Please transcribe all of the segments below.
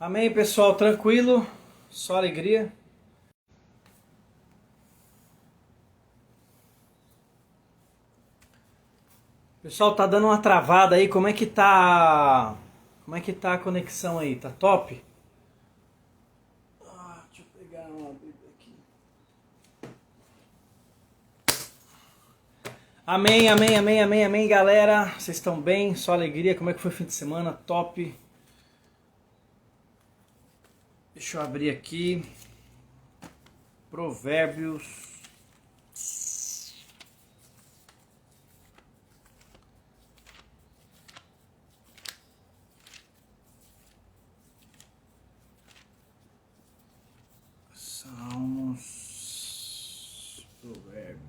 Amém, pessoal, tranquilo? Só alegria? Pessoal, tá dando uma travada aí, como é que tá? Como é que tá a conexão aí? Tá top? Deixa eu pegar uma Bíblia aqui. Amém, amém, amém, amém, amém, galera. Vocês estão bem? Só alegria. Como é que foi o fim de semana? Top. Deixa eu abrir aqui. Provérbios. Salmos. Provérbios.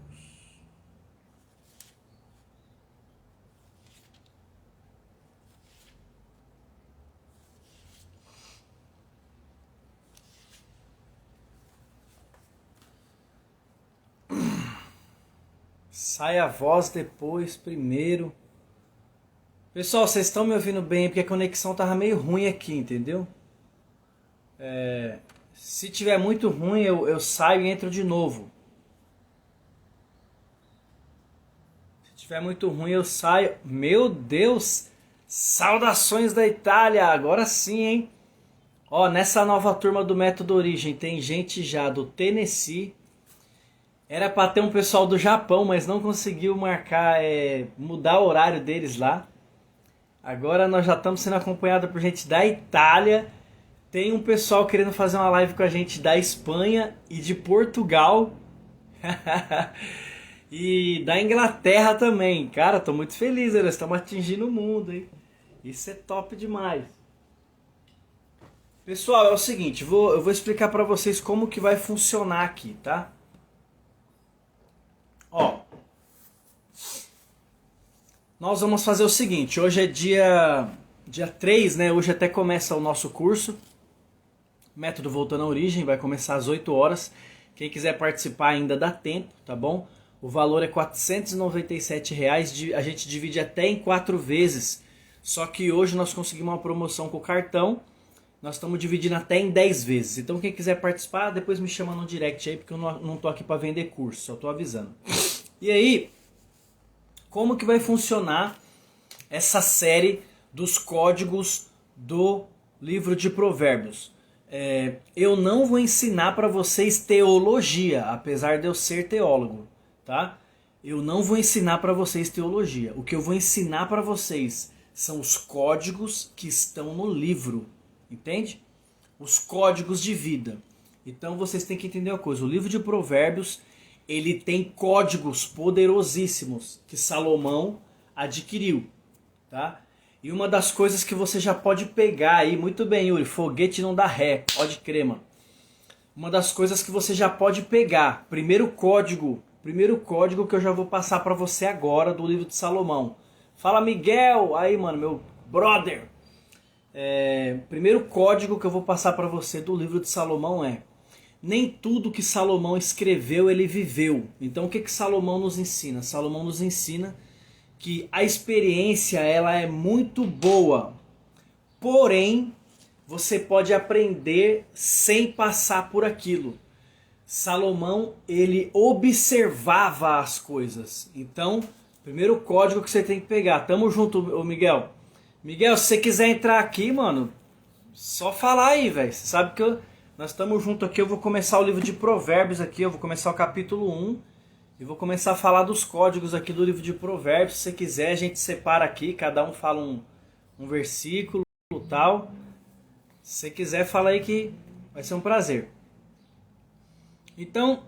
Sai a voz depois, primeiro. Pessoal, vocês estão me ouvindo bem porque a conexão tava meio ruim aqui, entendeu? Se tiver muito ruim, eu saio e entro de novo. Se tiver muito ruim, eu saio. Meu Deus! Saudações da Itália! Agora sim, hein? Ó, nessa nova turma do Método Origem tem gente já do Tennessee. Era pra ter um pessoal do Japão, mas não conseguiu marcar, mudar o horário deles lá. Agora nós já estamos sendo acompanhados por gente da Itália. Tem um pessoal querendo fazer uma live com a gente da Espanha e de Portugal. E da Inglaterra também. Cara, tô muito feliz, eles estão atingindo o mundo, hein? Isso é top demais. Pessoal, é o seguinte, eu vou explicar pra vocês como que vai funcionar aqui, tá? Ó, nós vamos fazer o seguinte, hoje é dia 3, né? Hoje até começa o nosso curso. Método Voltando à Origem, vai começar às 8 horas. Quem quiser participar ainda dá tempo, tá bom? O valor é R$ 497, a gente divide até em 4 vezes. Só que hoje nós conseguimos uma promoção com o cartão, nós estamos dividindo até em 10 vezes. Então quem quiser participar, depois me chama no direct aí, porque eu não tô aqui para vender curso, só tô avisando. E aí, como que vai funcionar essa série dos códigos do livro de Provérbios? Eu não vou ensinar para vocês teologia, apesar de eu ser teólogo, tá? Eu não vou ensinar para vocês teologia. O que eu vou ensinar para vocês são os códigos que estão no livro, entende? Os códigos de vida. Então vocês têm que entender uma coisa, o livro de Provérbios, ele tem códigos poderosíssimos que Salomão adquiriu, tá? E uma das coisas que você já pode pegar aí, muito bem, Yuri, foguete não dá ré, pode crer, mano. Uma das coisas que você já pode pegar, primeiro código que eu já vou passar pra você agora do livro de Salomão. Fala, Miguel, aí, mano, meu brother. Primeiro código que eu vou passar pra você do livro de Salomão é: nem tudo que Salomão escreveu ele viveu. Então o que Salomão nos ensina? Salomão nos ensina que a experiência ela é muito boa, porém você pode aprender sem passar por aquilo. Salomão ele observava as coisas. Então, primeiro código que você tem que pegar. Tamo junto, ô Miguel. Miguel, se você quiser entrar aqui, mano, só falar aí, velho. Você sabe que nós estamos junto aqui. Eu vou começar o livro de Provérbios aqui. Eu vou começar o capítulo 1. E vou começar a falar dos códigos aqui do livro de Provérbios. Se você quiser, a gente separa aqui. Cada um fala um versículo e tal. Se você quiser, fala aí que vai ser um prazer. Então,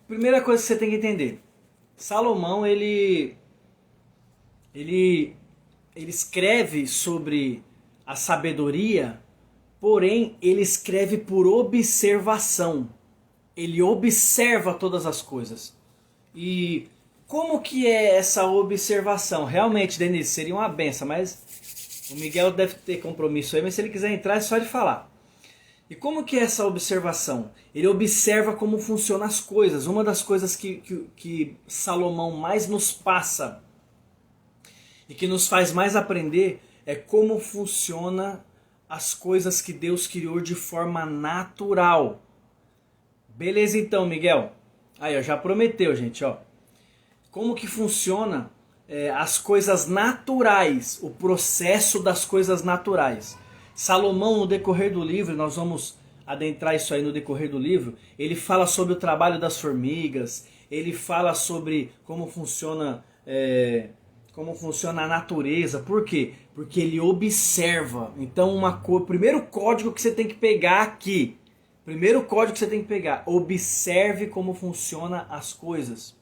primeira coisa que você tem que entender. Salomão, ele escreve sobre a sabedoria, porém ele escreve por observação. Ele observa todas as coisas. E como que é essa observação? Realmente, Denise, seria uma benção, mas o Miguel deve ter compromisso aí, mas se ele quiser entrar é só ele falar. E como que é essa observação? Ele observa como funcionam as coisas. Uma das coisas que Salomão mais nos passa e que nos faz mais aprender é como funciona as coisas que Deus criou de forma natural. Beleza então, Miguel? Aí, ó, já prometeu, gente, ó. Como que funciona as coisas naturais, o processo das coisas naturais? Salomão, no decorrer do livro, nós vamos adentrar isso aí no decorrer do livro, ele fala sobre o trabalho das formigas, ele fala sobre como funciona a natureza. Por quê? Porque ele observa. Então, o primeiro código que você tem que pegar aqui, observe como funcionam as coisas.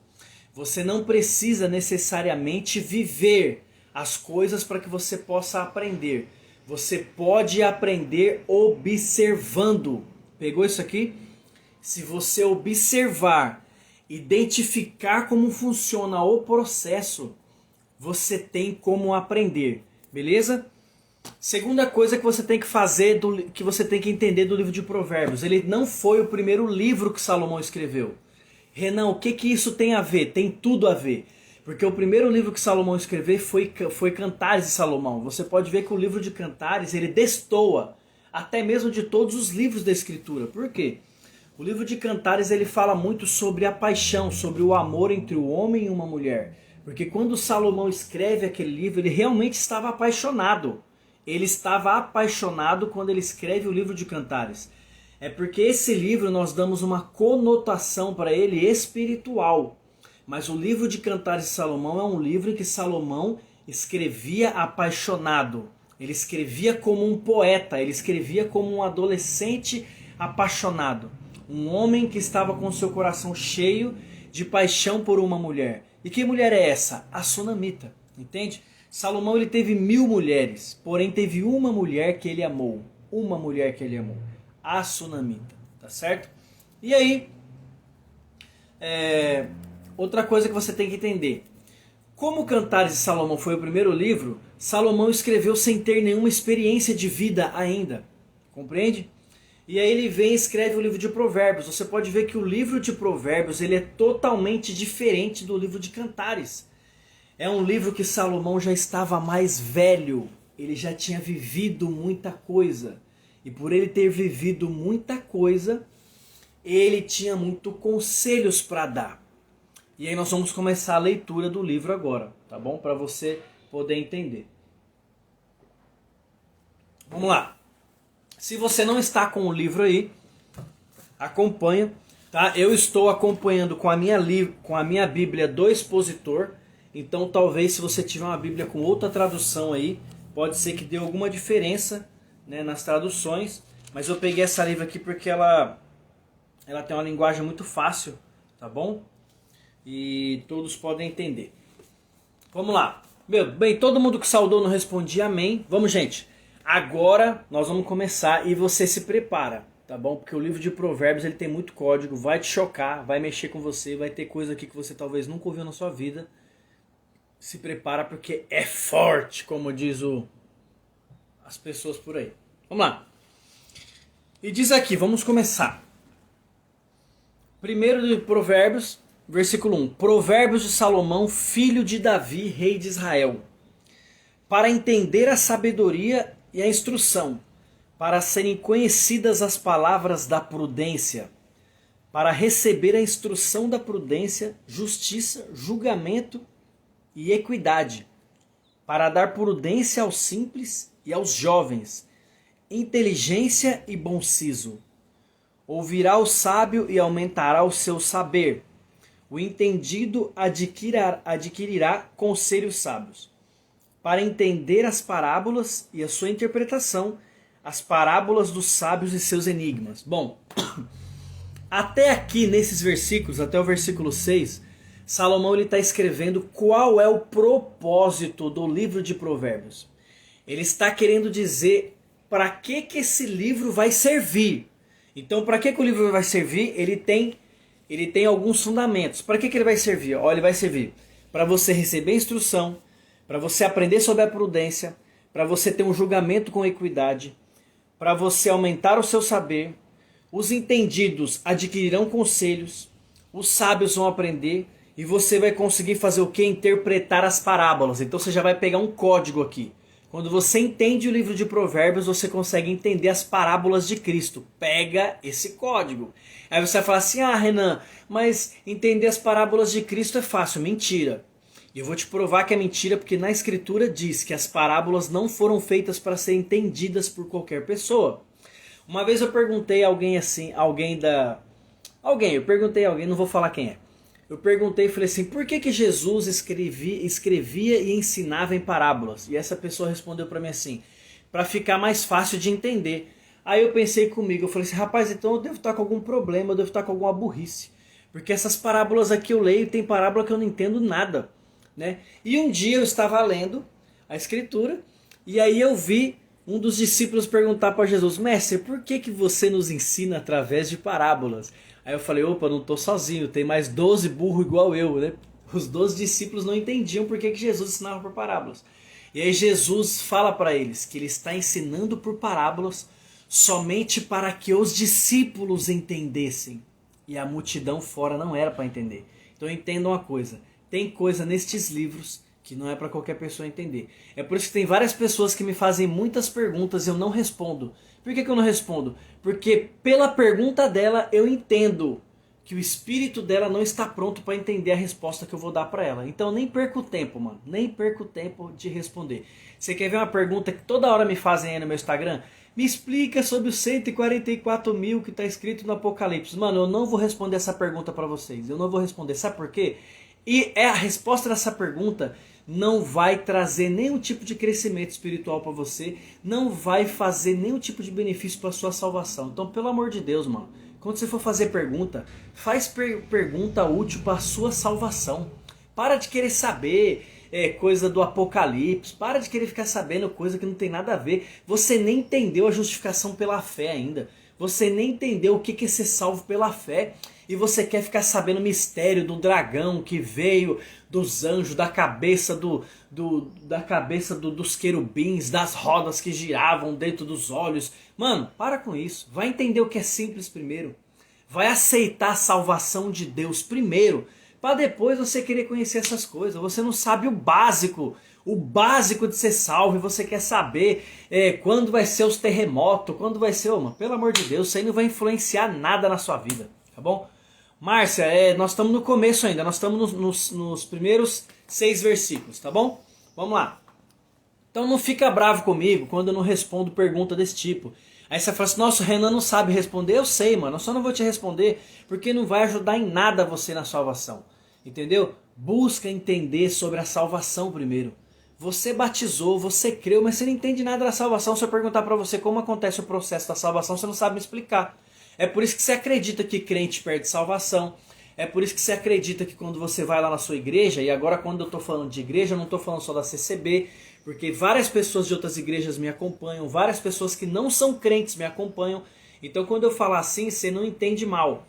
Você não precisa necessariamente viver as coisas para que você possa aprender. Você pode aprender observando. Pegou isso aqui? Se você observar, identificar como funciona o processo, você tem como aprender. Beleza? Segunda coisa que você tem que fazer, que você tem que entender do livro de Provérbios. Ele não foi o primeiro livro que Salomão escreveu. Renan, o que isso tem a ver? Tem tudo a ver. Porque o primeiro livro que Salomão escreveu foi Cantares de Salomão. Você pode ver que o livro de Cantares, ele destoa até mesmo de todos os livros da Escritura. Por quê? O livro de Cantares, ele fala muito sobre a paixão, sobre o amor entre o homem e uma mulher. Porque quando Salomão escreve aquele livro, ele realmente estava apaixonado. Ele estava apaixonado quando ele escreve o livro de Cantares. É porque esse livro nós damos uma conotação para ele espiritual. Mas o livro de Cantares de Salomão é um livro em que Salomão escrevia apaixonado. Ele escrevia como um poeta, ele escrevia como um adolescente apaixonado. Um homem que estava com seu coração cheio de paixão por uma mulher. E que mulher é essa? A Sunamita, entende? Salomão ele teve 1000 mulheres, porém teve uma mulher que ele amou. Uma mulher que ele amou. A Sunamita, tá certo? E aí, outra coisa que você tem que entender. Como Cantares de Salomão foi o primeiro livro, Salomão escreveu sem ter nenhuma experiência de vida ainda. Compreende? E aí ele vem e escreve o livro de Provérbios. Você pode ver que o livro de Provérbios ele é totalmente diferente do livro de Cantares. É um livro que Salomão já estava mais velho. Ele já tinha vivido muita coisa. E por ele ter vivido muita coisa, ele tinha muito conselhos para dar. E aí nós vamos começar a leitura do livro agora, tá bom? Para você poder entender. Vamos lá. Se você não está com o livro aí, acompanha, tá? Eu estou acompanhando com a minha Bíblia do Expositor. Então talvez se você tiver uma Bíblia com outra tradução aí, pode ser que dê alguma diferença, né, nas traduções. Mas eu peguei essa livro aqui porque ela tem uma linguagem muito fácil, tá bom? E todos podem entender. Vamos lá. Bem, todo mundo que saudou não respondia amém. Vamos, gente. Agora nós vamos começar e você se prepara, tá bom? Porque o livro de Provérbios ele tem muito código, vai te chocar, vai mexer com você, vai ter coisa aqui que você talvez nunca ouviu na sua vida. Se prepara porque é forte, como diz as pessoas por aí. Vamos lá. E diz aqui, vamos começar. Primeiro de Provérbios, versículo 1. Provérbios de Salomão, filho de Davi, rei de Israel. Para entender a sabedoria e a instrução, para serem conhecidas as palavras da prudência, para receber a instrução da prudência, justiça, julgamento e equidade, para dar prudência aos simples e aos jovens, inteligência e bom siso. Ouvirá o sábio e aumentará o seu saber. O entendido adquirirá conselhos sábios. Para entender as parábolas e a sua interpretação, as parábolas dos sábios e seus enigmas. Bom, até aqui nesses versículos, até o versículo 6, Salomão está escrevendo qual é o propósito do livro de Provérbios. Ele está querendo dizer para que esse livro vai servir. Então, para que o livro vai servir? Ele tem alguns fundamentos. Para que ele vai servir? Olha, ele vai servir para você receber instrução, para você aprender sobre a prudência, para você ter um julgamento com equidade, para você aumentar o seu saber, os entendidos adquirirão conselhos, os sábios vão aprender e você vai conseguir fazer o que? Interpretar as parábolas. Então você já vai pegar um código aqui. Quando você entende o livro de Provérbios, você consegue entender as parábolas de Cristo. Pega esse código. Aí você vai falar assim, ah, Renan, mas entender as parábolas de Cristo é fácil. Mentira. E eu vou te provar que é mentira, porque na Escritura diz que as parábolas não foram feitas para serem entendidas por qualquer pessoa. Uma vez eu perguntei a alguém assim, eu perguntei a alguém, não vou falar quem é. Eu perguntei e falei assim, por que Jesus escrevia e ensinava em parábolas? E essa pessoa respondeu para mim assim, para ficar mais fácil de entender. Aí eu pensei comigo, eu falei assim, rapaz, então eu devo estar com algum problema, eu devo estar com alguma burrice. Porque essas parábolas aqui eu leio, tem parábola que eu não entendo nada, né? E um dia eu estava lendo a Escritura, e aí eu vi um dos discípulos perguntar para Jesus, mestre, por que você nos ensina através de parábolas? Aí eu falei, opa, não estou sozinho, tem mais 12 burros igual eu, né? Os 12 discípulos não entendiam por que Jesus ensinava por parábolas. E aí Jesus fala para eles que ele está ensinando por parábolas somente para que os discípulos entendessem. E a multidão fora não era para entender. Então entendam uma coisa, tem coisa nestes livros que não é para qualquer pessoa entender. É por isso que tem várias pessoas que me fazem muitas perguntas e eu não respondo. Por que eu não respondo? Porque pela pergunta dela eu entendo que o espírito dela não está pronto para entender a resposta que eu vou dar para ela. Então nem perco tempo, mano. Nem perco tempo de responder. Você quer ver uma pergunta que toda hora me fazem aí no meu Instagram? Me explica sobre os 144 mil que está escrito no Apocalipse. Mano, eu não vou responder essa pergunta para vocês. Eu não vou responder. Sabe por quê? E a resposta dessa pergunta não vai trazer nenhum tipo de crescimento espiritual para você, não vai fazer nenhum tipo de benefício para sua salvação. Então, pelo amor de Deus, mano, quando você for fazer pergunta, faz pergunta útil para a sua salvação. Para de querer saber coisa do Apocalipse, para de querer ficar sabendo coisa que não tem nada a ver. Você nem entendeu a justificação pela fé ainda. Você nem entendeu o que é ser salvo pela fé. E você quer ficar sabendo o mistério do dragão que veio dos anjos, da cabeça dos querubins, das rodas que giravam dentro dos olhos. Mano, para com isso. Vai entender o que é simples primeiro. Vai aceitar a salvação de Deus primeiro, para depois você querer conhecer essas coisas. Você não sabe o básico de ser salvo, e você quer saber quando vai ser os terremotos, quando vai ser... mano, pelo amor de Deus, isso aí não vai influenciar nada na sua vida, tá bom? Márcia, nós estamos no começo ainda, nós estamos nos primeiros 6 versículos, tá bom? Vamos lá. Então não fica bravo comigo quando eu não respondo pergunta desse tipo. Aí você fala assim, nossa, o Renan não sabe responder. Eu sei, mano, eu só não vou te responder porque não vai ajudar em nada você na salvação. Entendeu? Busca entender sobre a salvação primeiro. Você batizou, você creu, mas você não entende nada da salvação. Se eu perguntar pra você como acontece o processo da salvação, você não sabe me explicar. É por isso que você acredita que crente perde salvação. É por isso que você acredita que quando você vai lá na sua igreja, e agora quando eu estou falando de igreja, eu não estou falando só da CCB, porque várias pessoas de outras igrejas me acompanham, várias pessoas que não são crentes me acompanham. Então quando eu falar assim, você não entende mal.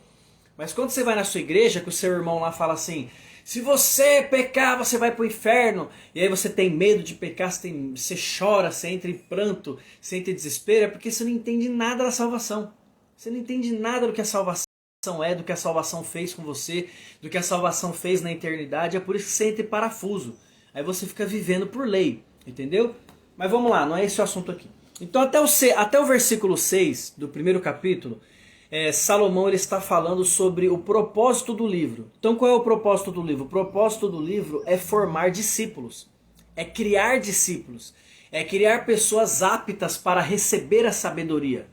Mas quando você vai na sua igreja, que o seu irmão lá fala assim, se você pecar, você vai para o inferno. E aí você tem medo de pecar, você chora, você entra em pranto, você entra em desespero, é porque você não entende nada da salvação. Você não entende nada do que a salvação é, do que a salvação fez com você, do que a salvação fez na eternidade. É por isso que você entra em parafuso. Aí você fica vivendo por lei, entendeu? Mas vamos lá, não é esse o assunto aqui. Então até o versículo 6 do primeiro capítulo, Salomão ele está falando sobre o propósito do livro. Então qual é o propósito do livro? O propósito do livro é formar discípulos, é criar discípulos, é criar pessoas aptas para receber a sabedoria.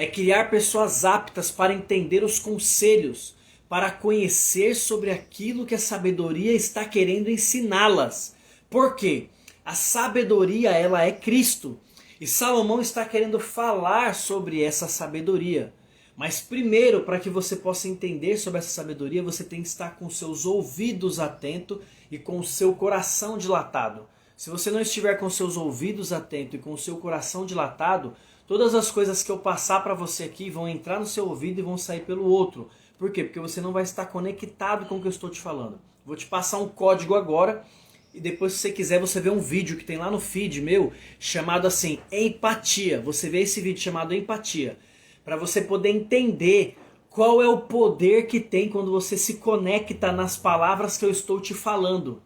É criar pessoas aptas para entender os conselhos, para conhecer sobre aquilo que a sabedoria está querendo ensiná-las. Por quê? A sabedoria, ela é Cristo. E Salomão está querendo falar sobre essa sabedoria. Mas primeiro, para que você possa entender sobre essa sabedoria, você tem que estar com seus ouvidos atentos e com o seu coração dilatado. Se você não estiver com seus ouvidos atentos e com o seu coração dilatado, todas as coisas que eu passar para você aqui vão entrar no seu ouvido e vão sair pelo outro. Por quê? Porque você não vai estar conectado com o que eu estou te falando. Vou te passar um código agora e depois, se você quiser, você vê um vídeo que tem lá no feed meu chamado assim, empatia. Você vê esse vídeo chamado empatia. Para você poder entender qual é o poder que tem quando você se conecta nas palavras que eu estou te falando.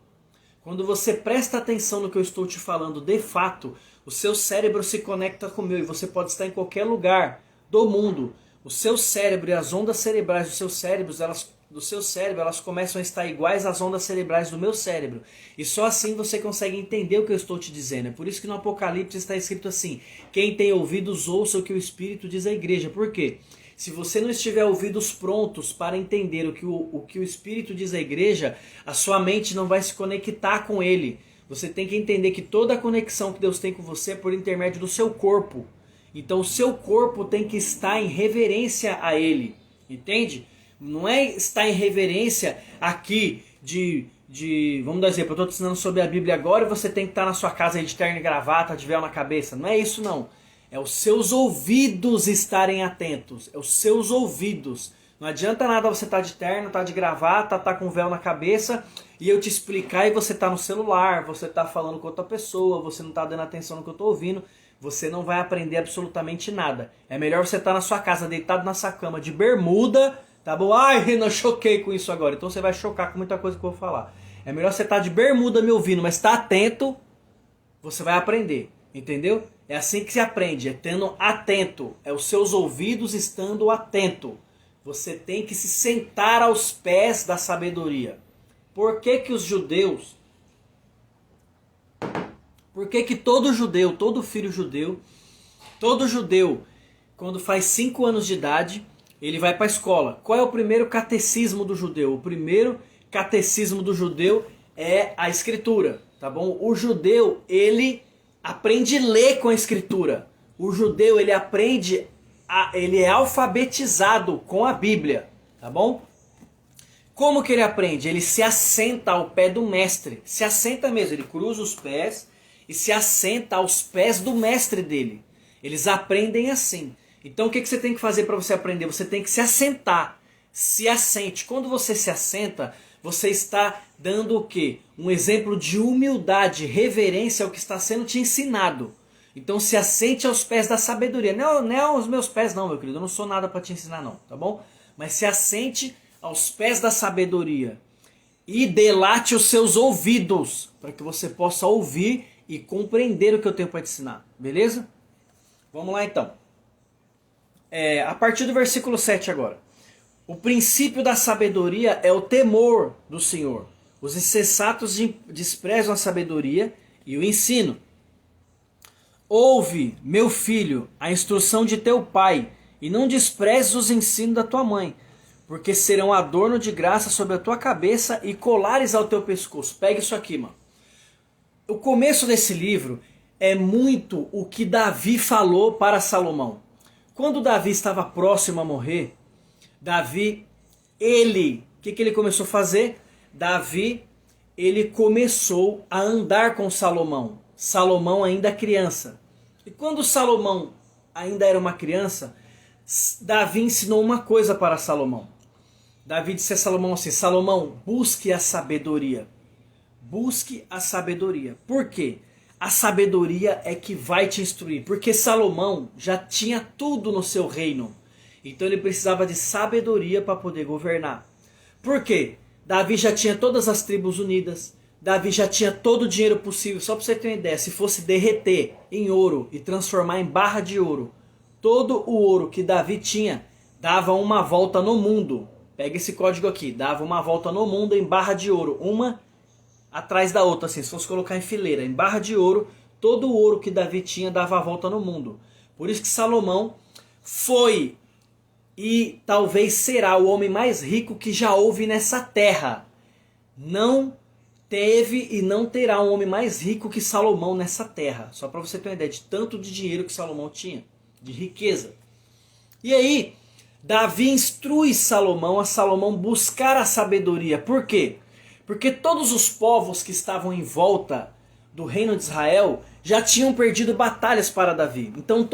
Quando você presta atenção no que eu estou te falando, de fato, O seu cérebro se conecta com o meu e você pode estar em qualquer lugar do mundo. O seu cérebro e as ondas cerebrais do seu cérebro, elas começam a estar iguais às ondas cerebrais do meu cérebro. E só assim você consegue entender o que eu estou te dizendo. É por isso que no Apocalipse está escrito assim: quem tem ouvidos, ouça o que o Espírito diz à igreja. Por quê? Se você não estiver ouvidos prontos para entender o que o Espírito diz à igreja, a sua mente não vai se conectar com ele. Você tem que entender que toda a conexão que Deus tem com você é por intermédio do seu corpo. Então o seu corpo tem que estar em reverência a ele. Entende? Não é estar em reverência aqui vamos dar um exemplo, eu estou te ensinando sobre a Bíblia agora e você tem que estar na sua casa aí de terno e gravata, de véu na cabeça. Não é isso não. É os seus ouvidos estarem atentos. É os seus ouvidos. Não adianta nada você estar de terno, estar de gravata, estar com véu na cabeça e eu te explicar e você estar no celular, você estar falando com outra pessoa, você não está dando atenção no que eu estou ouvindo. Você não vai aprender absolutamente nada. É melhor você estar na sua casa, deitado na sua cama, de bermuda, tá bom? Ai, Renan, choquei com isso agora. Então você vai chocar com muita coisa que eu vou falar. É melhor você estar de bermuda me ouvindo, mas estar atento, você vai aprender. Entendeu? É assim que se aprende, é tendo atento. É os seus ouvidos estando atento. Você tem que se sentar aos pés da sabedoria. Por que que os judeus... Por que que todo judeu, todo judeu, quando faz 5 anos de idade, ele vai para a escola? Qual é o primeiro catecismo do judeu? O primeiro catecismo do judeu é a escritura, tá bom? O judeu, ele aprende a ler com a escritura. O judeu, ele ele é alfabetizado com a Bíblia, tá bom? Como que ele aprende? Ele se assenta ao pé do mestre. Se assenta mesmo, ele cruza os pés e se assenta aos pés do mestre dele. Eles aprendem assim. Então o que você tem que fazer para você aprender? Você tem que se assentar. Se assente. Quando você se assenta, você está dando o quê? Um exemplo de humildade, reverência ao que está sendo te ensinado. Então se assente aos pés da sabedoria. Não é aos meus pés não, meu querido. Eu não sou nada para te ensinar não, tá bom? Mas se assente aos pés da sabedoria. E delate os seus ouvidos, para que você possa ouvir e compreender o que eu tenho para te ensinar. Beleza? Vamos lá então. A partir do versículo 7 agora. O princípio da sabedoria é o temor do Senhor. Os insensatos desprezam a sabedoria e o ensino. Ouve, meu filho, a instrução de teu pai, e não desprezes os ensinos da tua mãe, porque serão adorno de graça sobre a tua cabeça e colares ao teu pescoço. Pega isso aqui, mano. O começo desse livro é muito o que Davi falou para Salomão. Quando Davi estava próximo a morrer, o que ele começou a fazer? Davi, ele começou a andar com Salomão. Salomão ainda criança. E quando Salomão ainda era uma criança, Davi ensinou uma coisa para Salomão. Davi disse a Salomão assim: Salomão, busque a sabedoria. Busque a sabedoria. Por quê? A sabedoria é que vai te instruir. Porque Salomão já tinha tudo no seu reino. Então ele precisava de sabedoria para poder governar. Por quê? Davi já tinha todas as tribos unidas. Davi já tinha todo o dinheiro possível. Só para você ter uma ideia, se fosse derreter em ouro e transformar em barra de ouro, todo o ouro que Davi tinha dava uma volta no mundo. Pega esse código aqui. Dava uma volta no mundo em barra de ouro. Uma atrás da outra, assim, se fosse colocar em fileira, em barra de ouro, todo o ouro que Davi tinha dava a volta no mundo. Por isso que Salomão foi e talvez será o homem mais rico que já houve nessa terra. Não teve e não terá um homem mais rico que Salomão nessa terra. Só para você ter uma ideia de tanto de dinheiro que Salomão tinha, de riqueza. E aí, Davi instrui Salomão a Salomão buscar a sabedoria. Por quê? Porque todos os povos que estavam em volta do reino de Israel já tinham perdido batalhas para Davi. Então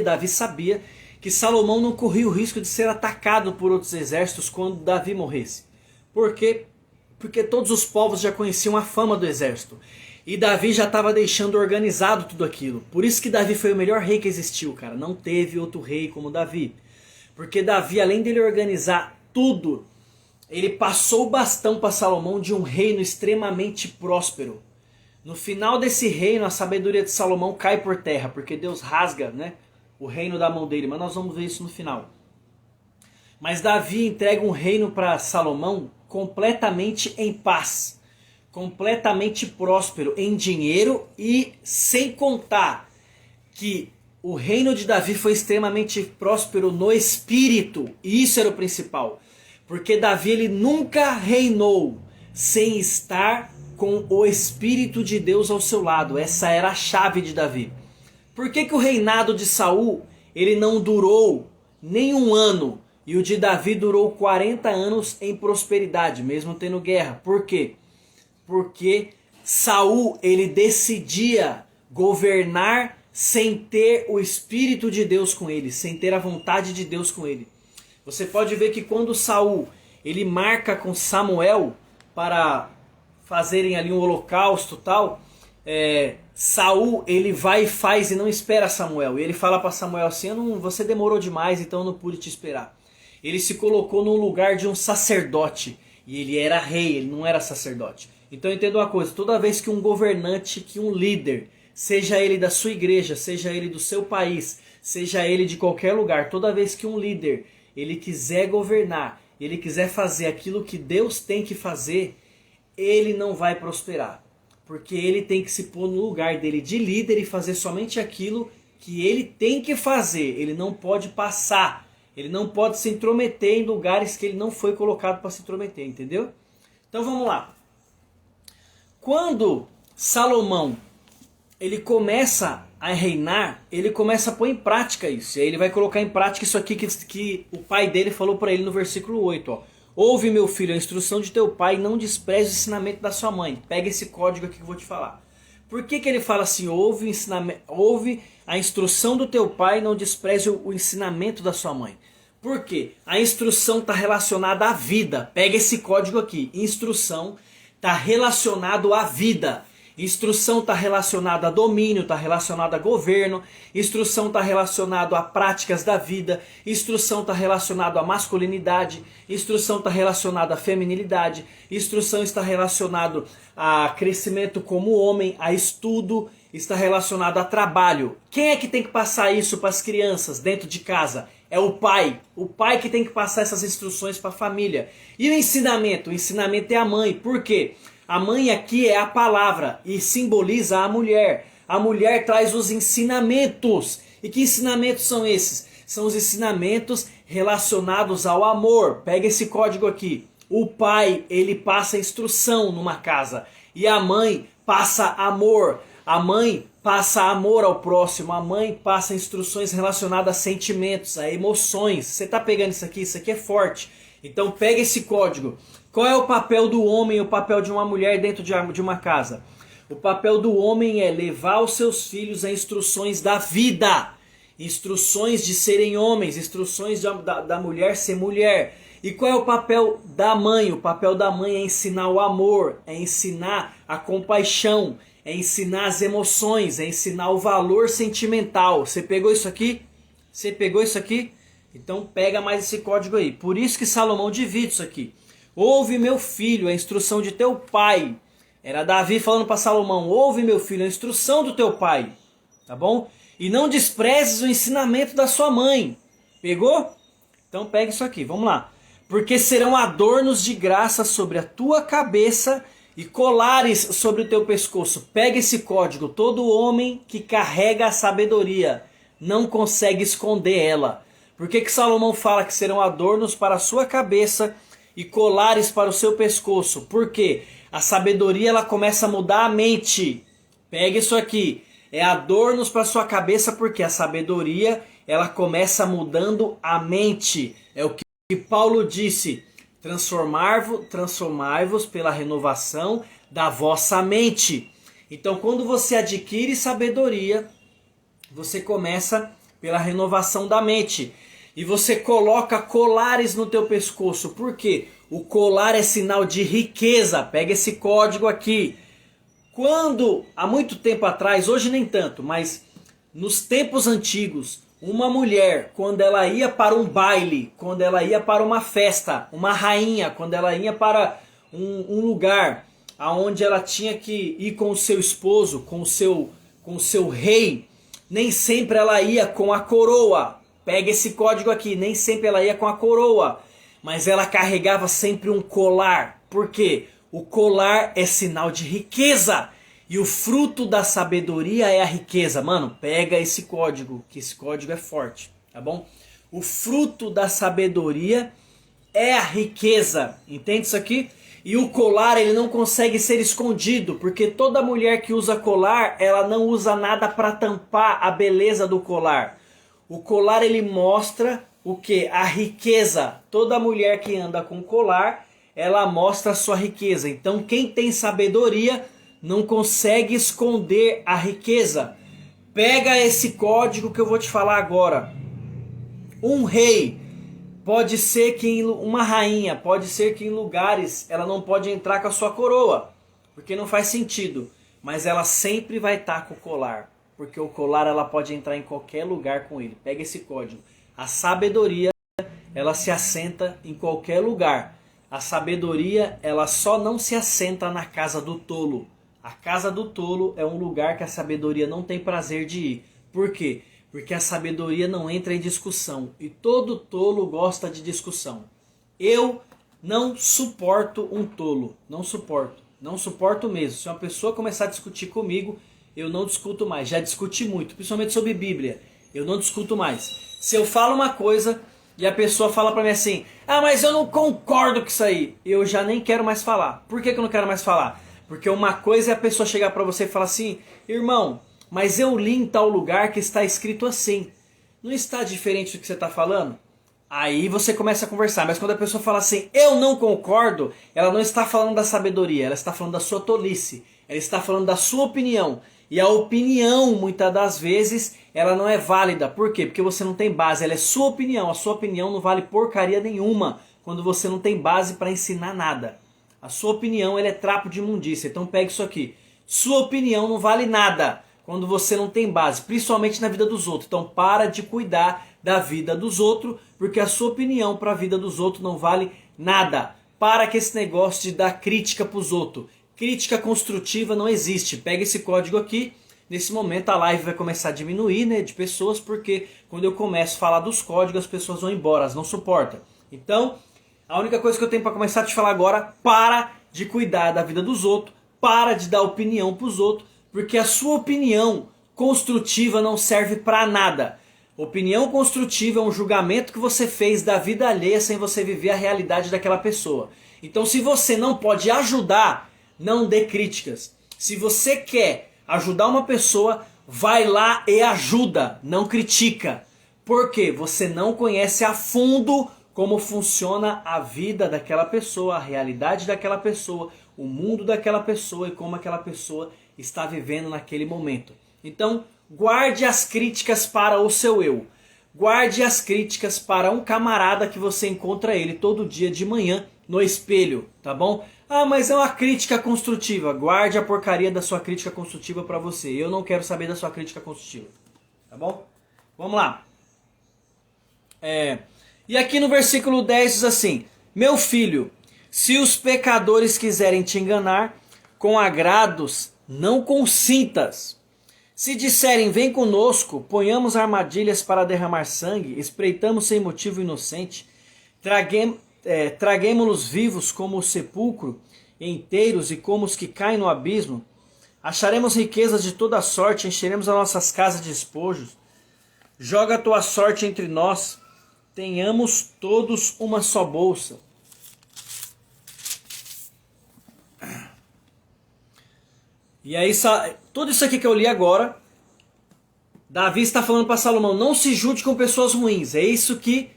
Davi sabia que Salomão não corria o risco de ser atacado por outros exércitos quando Davi morresse. Por quê? Porque todos os povos já conheciam a fama do exército. E Davi já estava deixando organizado tudo aquilo. Por isso que Davi foi o melhor rei que existiu, cara. Não teve outro rei como Davi. Porque Davi, além dele organizar tudo, ele passou o bastão para Salomão de um reino extremamente próspero. No final desse reino, a sabedoria de Salomão cai por terra, porque Deus rasga, né, o reino da mão dele. Mas nós vamos ver isso no final. Mas Davi entrega um reino para Salomão completamente em paz, completamente próspero em dinheiro, e sem contar que o reino de Davi foi extremamente próspero no espírito. E isso era o principal. Porque Davi, ele nunca reinou sem estar com o Espírito de Deus ao seu lado. Essa era a chave de Davi. Por que que o reinado de Saul, ele não durou nem um ano, e o de Davi durou 40 anos em prosperidade, mesmo tendo guerra? Por quê? Porque Saul, ele decidia governar sem ter o Espírito de Deus com ele, sem ter a vontade de Deus com ele. Você pode ver que quando Saul, ele marca com Samuel para fazerem ali um holocausto e tal, Saul, ele vai e faz e não espera Samuel. E ele fala para Samuel assim: você demorou demais, então eu não pude te esperar. Ele se colocou no lugar de um sacerdote, e ele era rei, ele não era sacerdote. Então entenda uma coisa: toda vez que um governante, que um líder, seja ele da sua igreja, seja ele do seu país, seja ele de qualquer lugar, toda vez que um líder, ele quiser governar, ele quiser fazer aquilo que Deus tem que fazer, ele não vai prosperar. Porque ele tem que se pôr no lugar dele de líder e fazer somente aquilo que ele tem que fazer. Ele não pode passar, ele não pode se intrometer em lugares que ele não foi colocado para se intrometer, entendeu? Então vamos lá. Quando Salomão, ele começa a reinar, ele começa a pôr em prática isso. E aí ele vai colocar em prática isso aqui que o pai dele falou para ele no versículo 8. Ó. Ouve, meu filho, a instrução de teu pai, e não despreze o ensinamento da sua mãe. Pega esse código aqui que eu vou te falar. Por que que ele fala assim: ouve a instrução do teu pai, e não despreze o ensinamento da sua mãe? Por quê? A instrução está relacionada à vida. Pega esse código aqui. Instrução está relacionado à vida. Instrução está relacionada a domínio, está relacionada a governo. Instrução está relacionada a práticas da vida. Instrução está relacionada à masculinidade. Instrução está relacionada à feminilidade. Instrução está relacionada a crescimento como homem, a estudo. Está relacionado a trabalho. Quem é que tem que passar isso para as crianças dentro de casa? É o pai. O pai que tem que passar essas instruções para a família. E o ensinamento? O ensinamento é a mãe. Por quê? A mãe aqui é a palavra e simboliza a mulher. A mulher traz os ensinamentos. E que ensinamentos são esses? São os ensinamentos relacionados ao amor. Pega esse código aqui. O pai, ele passa instrução numa casa. E a mãe passa amor. A mãe passa amor ao próximo. A mãe passa instruções relacionadas a sentimentos, a emoções. Você está pegando isso aqui? Isso aqui é forte. Então pega esse código. Qual é o papel do homem e o papel de uma mulher dentro de uma casa? O papel do homem é levar os seus filhos a instruções da vida. Instruções de serem homens, instruções da mulher ser mulher. E qual é o papel da mãe? O papel da mãe é ensinar o amor, é ensinar a compaixão, é ensinar as emoções, é ensinar o valor sentimental. Você pegou isso aqui? Você pegou isso aqui? Então pega mais esse código aí. Por isso que Salomão divide isso aqui. Ouve, meu filho, a instrução de teu pai. Era Davi falando para Salomão: ouve, meu filho, a instrução do teu pai. Tá bom? E não desprezes o ensinamento da sua mãe. Pegou? Então pega isso aqui, vamos lá. Porque serão adornos de graça sobre a tua cabeça e colares sobre o teu pescoço. Pega esse código. Todo homem que carrega a sabedoria não consegue esconder ela. Por que que Salomão fala que serão adornos para a sua cabeça e colares para o seu pescoço? Porque a sabedoria, ela começa a mudar a mente. Pega isso aqui. É adornos para a sua cabeça, porque a sabedoria, ela começa mudando a mente. É o que Paulo disse: transformai-vos pela renovação da vossa mente. Então, quando você adquire sabedoria, você começa pela renovação da mente. E você coloca colares no teu pescoço. Por quê? O colar é sinal de riqueza. Pega esse código aqui. Quando, há muito tempo atrás, hoje nem tanto, mas nos tempos antigos, uma mulher, quando ela ia para um baile, quando ela ia para uma festa, uma rainha, quando ela ia para um lugar aonde ela tinha que ir com o seu esposo, com o seu rei, nem sempre ela ia com a coroa. Pega esse código aqui, nem sempre ela ia com a coroa, mas ela carregava sempre um colar. Por quê? O colar é sinal de riqueza. E o fruto da sabedoria é a riqueza. Mano, pega esse código, que esse código é forte, tá bom? O fruto da sabedoria é a riqueza. Entende isso aqui? E o colar, ele não consegue ser escondido, porque toda mulher que usa colar, ela não usa nada para tampar a beleza do colar. O colar, ele mostra o que? A riqueza. Toda mulher que anda com colar, ela mostra a sua riqueza. Então, quem tem sabedoria não consegue esconder a riqueza. Pega esse código que eu vou te falar agora. Um rei pode ser que uma rainha, pode ser que em lugares ela não pode entrar com a sua coroa, porque não faz sentido, mas ela sempre vai estar com o colar, porque o colar ela pode entrar em qualquer lugar com ele. Pega esse código. A sabedoria, ela se assenta em qualquer lugar. A sabedoria, ela só não se assenta na casa do tolo. A casa do tolo é um lugar que a sabedoria não tem prazer de ir. Por quê? Porque a sabedoria não entra em discussão. E todo tolo gosta de discussão. Eu não suporto um tolo. Não suporto. Não suporto mesmo. Se uma pessoa começar a discutir comigo, eu não discuto mais. Já discuti muito, principalmente sobre Bíblia. Eu não discuto mais. Se eu falo uma coisa e a pessoa fala pra mim assim: ah, mas eu não concordo com isso aí, eu já nem quero mais falar. Por que eu não quero mais falar? Porque uma coisa é a pessoa chegar pra você e falar assim: irmão, mas eu li em tal lugar que está escrito assim. Não está diferente do que você está falando? Aí você começa a conversar. Mas quando a pessoa fala assim, eu não concordo, ela não está falando da sabedoria, ela está falando da sua tolice. Ela está falando da sua opinião. E a opinião, muitas das vezes, ela não é válida. Por quê? Porque você não tem base. Ela é sua opinião. A sua opinião não vale porcaria nenhuma quando você não tem base para ensinar nada. A sua opinião, ela é trapo de imundícia. Então pega isso aqui. Sua opinião não vale nada quando você não tem base, principalmente na vida dos outros. Então para de cuidar da vida dos outros, porque a sua opinião para a vida dos outros não vale nada. Para com esse negócio de dar crítica para os outros. Crítica construtiva não existe. Pega esse código aqui. Nesse momento a live vai começar a diminuir, né, de pessoas, porque quando eu começo a falar dos códigos as pessoas vão embora, elas não suportam. Então, a única coisa que eu tenho para começar a te falar agora: para de cuidar da vida dos outros, para de dar opinião para os outros, porque a sua opinião construtiva não serve para nada. Opinião construtiva é um julgamento que você fez da vida alheia sem você viver a realidade daquela pessoa. Então, se você não pode ajudar, não dê críticas. Se você quer ajudar uma pessoa, vai lá e ajuda, não critica. Por quê? Você não conhece a fundo como funciona a vida daquela pessoa, a realidade daquela pessoa, o mundo daquela pessoa e como aquela pessoa está vivendo naquele momento. Então, guarde as críticas para o seu eu. Guarde as críticas para um camarada que você encontra ele todo dia de manhã no espelho, tá bom? Ah, mas é uma crítica construtiva. Guarde a porcaria da sua crítica construtiva para você. Eu não quero saber da sua crítica construtiva, tá bom? Vamos lá. E aqui no versículo 10 diz assim: meu filho, se os pecadores quiserem te enganar, com agrados não consintas. Se disserem, vem conosco, ponhamos armadilhas para derramar sangue, espreitamos sem motivo inocente, traguemo-los vivos como o sepulcro, inteiros e como os que caem no abismo, acharemos riquezas de toda sorte, encheremos as nossas casas de despojos, joga a tua sorte entre nós, tenhamos todos uma só bolsa. E aí, tudo isso aqui que eu li agora, Davi está falando para Salomão: não se junte com pessoas ruins. É isso que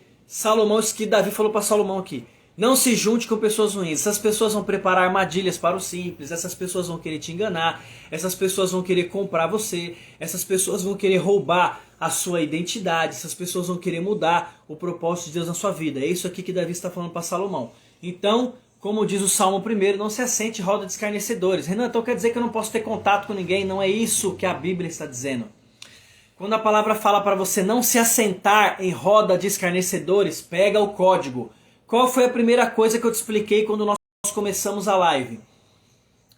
Davi falou para Salomão aqui. Não se junte com pessoas ruins. Essas pessoas vão preparar armadilhas para o simples. Essas pessoas vão querer te enganar. Essas pessoas vão querer comprar você. Essas pessoas vão querer roubar a sua identidade. Essas pessoas vão querer mudar o propósito de Deus na sua vida. É isso aqui que Davi está falando para Salomão. Então, como diz o Salmo 1, não se assente em roda de escarnecedores. Renan, então quer dizer que eu não posso ter contato com ninguém? Não é isso que a Bíblia está dizendo. Quando a palavra fala para você não se assentar em roda de escarnecedores, pega o código. Qual foi a primeira coisa que eu te expliquei quando nós começamos a live?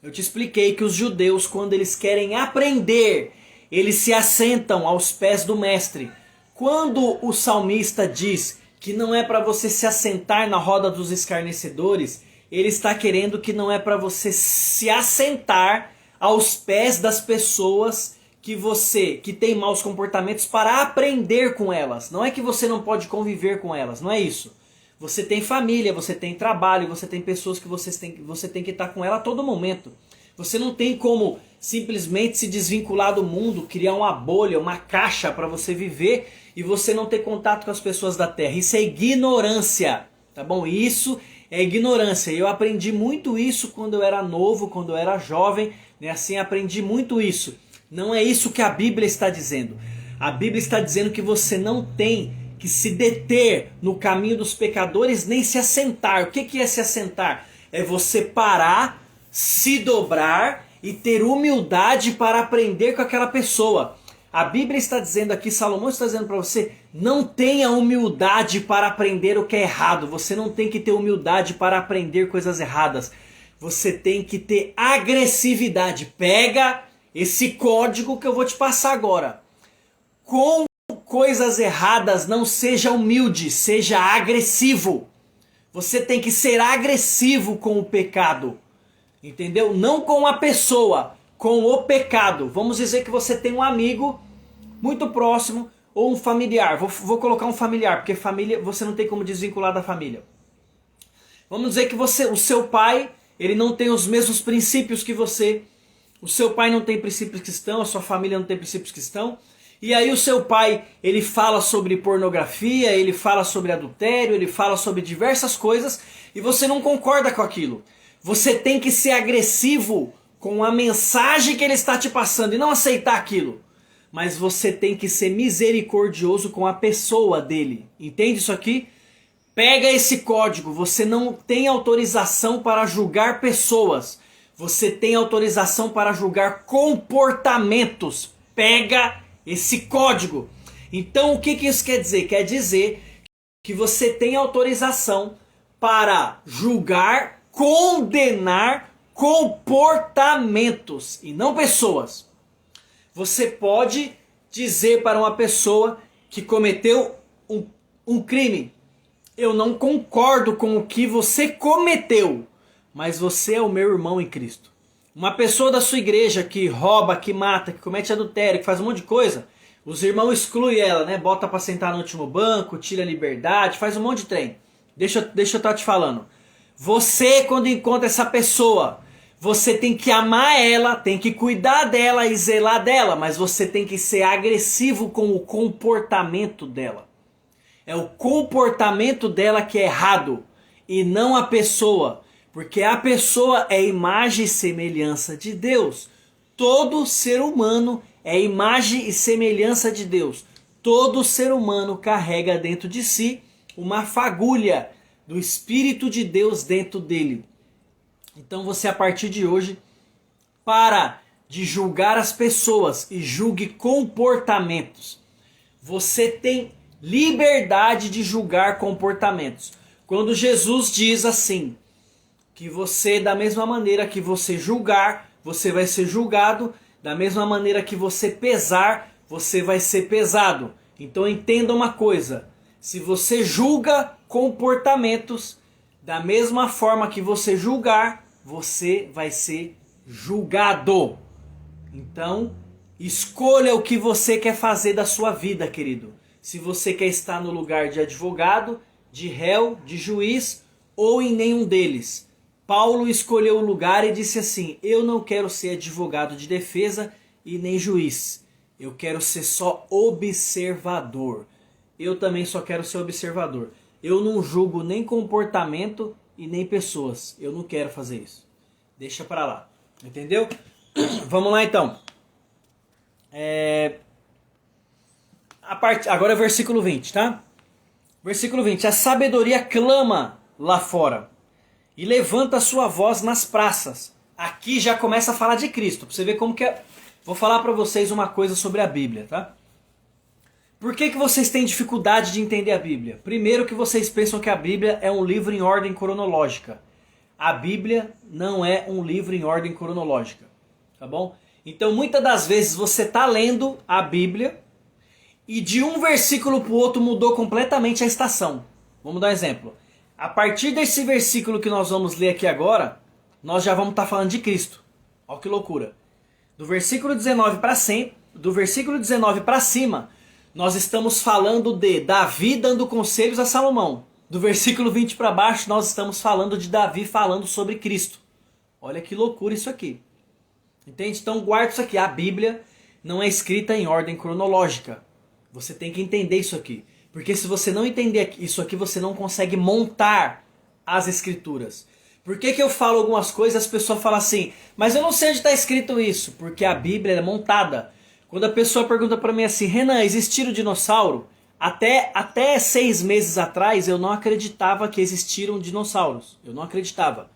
Eu te expliquei que os judeus, quando eles querem aprender, eles se assentam aos pés do mestre. Quando o salmista diz que não é para você se assentar na roda dos escarnecedores, ele está querendo que não é para você se assentar aos pés das pessoas que tem maus comportamentos para aprender com elas. Não é que você não pode conviver com elas, não é isso. Você tem família, você tem trabalho, você tem pessoas que você tem que estar com ela a todo momento. Você não tem como simplesmente se desvincular do mundo, criar uma bolha, uma caixa para você viver e você não ter contato com as pessoas da terra. Isso é ignorância, tá bom? Isso é ignorância. Eu aprendi muito isso quando eu era novo, quando eu era jovem, né? Assim, aprendi muito isso. Não é isso que a Bíblia está dizendo. A Bíblia está dizendo que você não tem que se deter no caminho dos pecadores, nem se assentar. O que é se assentar? É você parar, se dobrar e ter humildade para aprender com aquela pessoa. A Bíblia está dizendo aqui, Salomão está dizendo para você, não tenha humildade para aprender o que é errado. Você não tem que ter humildade para aprender coisas erradas. Você tem que ter agressividade. Pega esse código que eu vou te passar agora. Com coisas erradas, não seja humilde, seja agressivo. Você tem que ser agressivo com o pecado. Entendeu? Não com a pessoa, com o pecado. Vamos dizer que você tem um amigo muito próximo ou um familiar. Vou colocar um familiar, porque família você não tem como desvincular da família. Vamos dizer que o seu pai, ele não tem os mesmos princípios que você. O seu pai não tem princípios cristãos, a sua família não tem princípios cristãos. E aí o seu pai, ele fala sobre pornografia, ele fala sobre adultério, ele fala sobre diversas coisas e você não concorda com aquilo. Você tem que ser agressivo com a mensagem que ele está te passando e não aceitar aquilo. Mas você tem que ser misericordioso com a pessoa dele. Entende isso aqui? Pega esse código. Você não tem autorização para julgar pessoas. Você tem autorização para julgar comportamentos. Pega esse código. Então o que isso quer dizer? Quer dizer que você tem autorização para julgar, condenar comportamentos e não pessoas. Você pode dizer para uma pessoa que cometeu um crime: eu não concordo com o que você cometeu, mas você é o meu irmão em Cristo. Uma pessoa da sua igreja que rouba, que mata, que comete adultério, que faz um monte de coisa, os irmãos excluem ela, né? Bota para sentar no último banco, tira a liberdade, faz um monte de trem. Deixa eu estar te falando. Você, quando encontra essa pessoa, você tem que amar ela, tem que cuidar dela e zelar dela, mas você tem que ser agressivo com o comportamento dela. É o comportamento dela que é errado e não a pessoa. Porque a pessoa é imagem e semelhança de Deus. Todo ser humano é imagem e semelhança de Deus. Todo ser humano carrega dentro de si uma fagulha do Espírito de Deus dentro dele. Então você, a partir de hoje, para de julgar as pessoas e julgue comportamentos. Você tem liberdade de julgar comportamentos. Quando Jesus diz assim, que você, da mesma maneira que você julgar, você vai ser julgado. Da mesma maneira que você pesar, você vai ser pesado. Então entenda uma coisa. Se você julga comportamentos, da mesma forma que você julgar, você vai ser julgado. Então, escolha o que você quer fazer da sua vida, querido. Se você quer estar no lugar de advogado, de réu, de juiz ou em nenhum deles. Paulo escolheu o lugar e disse assim: eu não quero ser advogado de defesa e nem juiz. Eu quero ser só observador. Eu também só quero ser observador. Eu não julgo nem comportamento e nem pessoas. Eu não quero fazer isso. Deixa pra lá. Entendeu? Vamos lá então. Agora é o versículo 20, tá? Versículo 20. A sabedoria clama lá fora e levanta a sua voz nas praças. Aqui já começa a falar de Cristo. Pra você ver como que é. Vou falar pra vocês uma coisa sobre a Bíblia, tá? Por que vocês têm dificuldade de entender a Bíblia? Primeiro que vocês pensam que a Bíblia é um livro em ordem cronológica. A Bíblia não é um livro em ordem cronológica, tá bom? Então muitas das vezes você está lendo a Bíblia e de um versículo para o outro mudou completamente a estação. Vamos dar um exemplo. A partir desse versículo que nós vamos ler aqui agora, nós já vamos estar falando de Cristo. Olha que loucura. Do versículo 19 para cima, nós estamos falando de Davi dando conselhos a Salomão. Do versículo 20 para baixo, nós estamos falando de Davi falando sobre Cristo. Olha que loucura isso aqui. Entende? Então guarda isso aqui. A Bíblia não é escrita em ordem cronológica. Você tem que entender isso aqui. Porque se você não entender isso aqui, você não consegue montar as escrituras. Por que eu falo algumas coisas e as pessoas falam assim, mas eu não sei onde está escrito isso? Porque a Bíblia é montada. Quando a pessoa pergunta para mim assim, Renan, existiram dinossauro? Até 6 meses atrás eu não acreditava que existiram dinossauros. Eu não acreditava.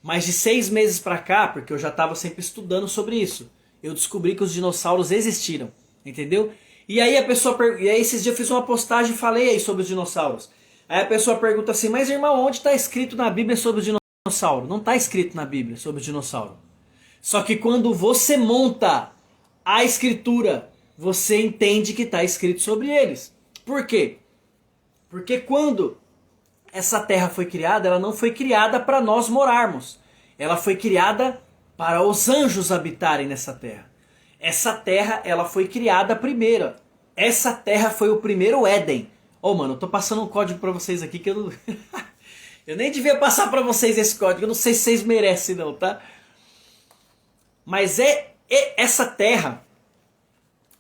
Mas de 6 meses para cá, porque eu já estava sempre estudando sobre isso, eu descobri que os dinossauros existiram. Entendeu? E aí esses dias eu fiz uma postagem e falei aí sobre os dinossauros. Aí a pessoa pergunta assim, mas irmão, onde está escrito na Bíblia sobre os dinossauros? Não está escrito na Bíblia sobre o dinossauro. Só que quando você monta a escritura, você entende que está escrito sobre eles. Por quê? Porque quando essa terra foi criada, ela não foi criada para nós morarmos. Ela foi criada para os anjos habitarem nessa terra. Essa terra, ela foi criada primeiro. Essa terra foi o primeiro Éden. Ô, mano, eu tô passando um código pra vocês aqui que eu não... eu nem devia passar pra vocês esse código. Eu não sei se vocês merecem não, tá? Mas essa terra,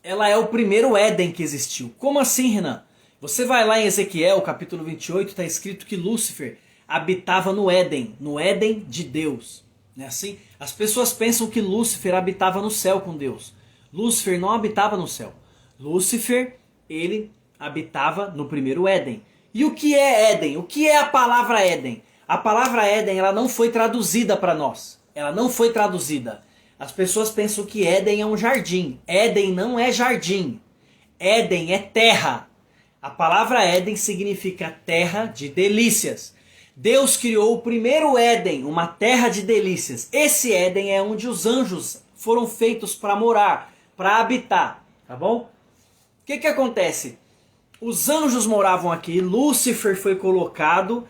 ela é o primeiro Éden que existiu. Como assim, Renan? Você vai lá em Ezequiel, capítulo 28, está escrito que Lúcifer habitava no Éden de Deus. Não é assim? As pessoas pensam que Lúcifer habitava no céu com Deus. Lúcifer não habitava no céu. Lúcifer, ele habitava no primeiro Éden. E o que é Éden? O que é a palavra Éden? A palavra Éden, ela não foi traduzida para nós. Ela não foi traduzida. As pessoas pensam que Éden é um jardim. Éden não é jardim. Éden é terra. A palavra Éden significa terra de delícias. Deus criou o primeiro Éden, uma terra de delícias. Esse Éden é onde os anjos foram feitos para morar, para habitar, tá bom? O que acontece? Os anjos moravam aqui, Lúcifer foi colocado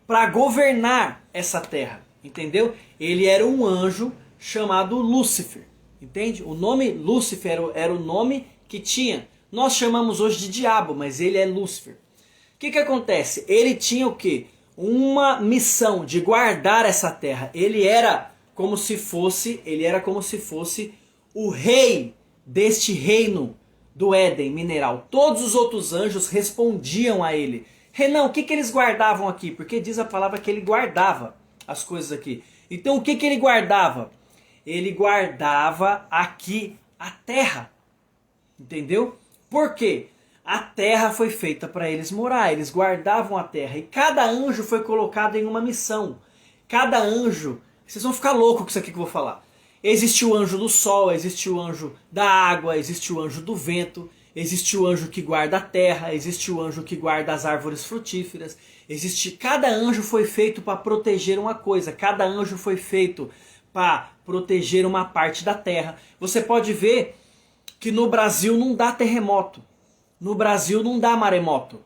para governar essa terra, entendeu? Ele era um anjo chamado Lúcifer, entende? O nome Lúcifer era o nome que tinha. Nós chamamos hoje de diabo, mas ele é Lúcifer. O que acontece? Ele tinha o quê? Uma missão de guardar essa terra. Ele era como se fosse o rei deste reino do Éden mineral. Todos os outros anjos respondiam a ele. Renan, o que eles guardavam aqui? Porque diz a palavra que ele guardava as coisas aqui. Então o que ele guardava? Ele guardava aqui a terra. Entendeu? Por quê? A terra foi feita para eles morar, eles guardavam a terra. E cada anjo foi colocado em uma missão. Cada anjo, vocês vão ficar loucos com isso aqui que eu vou falar. Existe o anjo do sol, existe o anjo da água, existe o anjo do vento, existe o anjo que guarda a terra, existe o anjo que guarda as árvores frutíferas. Cada anjo foi feito para proteger uma coisa, cada anjo foi feito para proteger uma parte da terra. Você pode ver que no Brasil não dá terremoto. No Brasil não dá maremoto.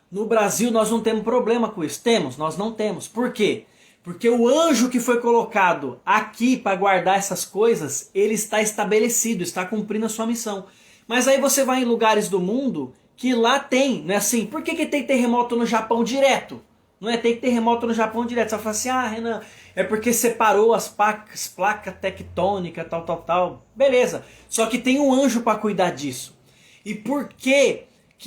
No Brasil nós não temos problema com isso. Temos? Nós não temos. Por quê? Porque o anjo que foi colocado aqui para guardar essas coisas, ele está estabelecido, está cumprindo a sua missão. Mas aí você vai em lugares do mundo que lá tem, não é assim? Por que tem terremoto no Japão direto? Não é? Tem terremoto no Japão direto. Você vai falar assim, ah, Renan, é porque separou as placas tectônicas, tal. Beleza. Só que tem um anjo para cuidar disso. E por que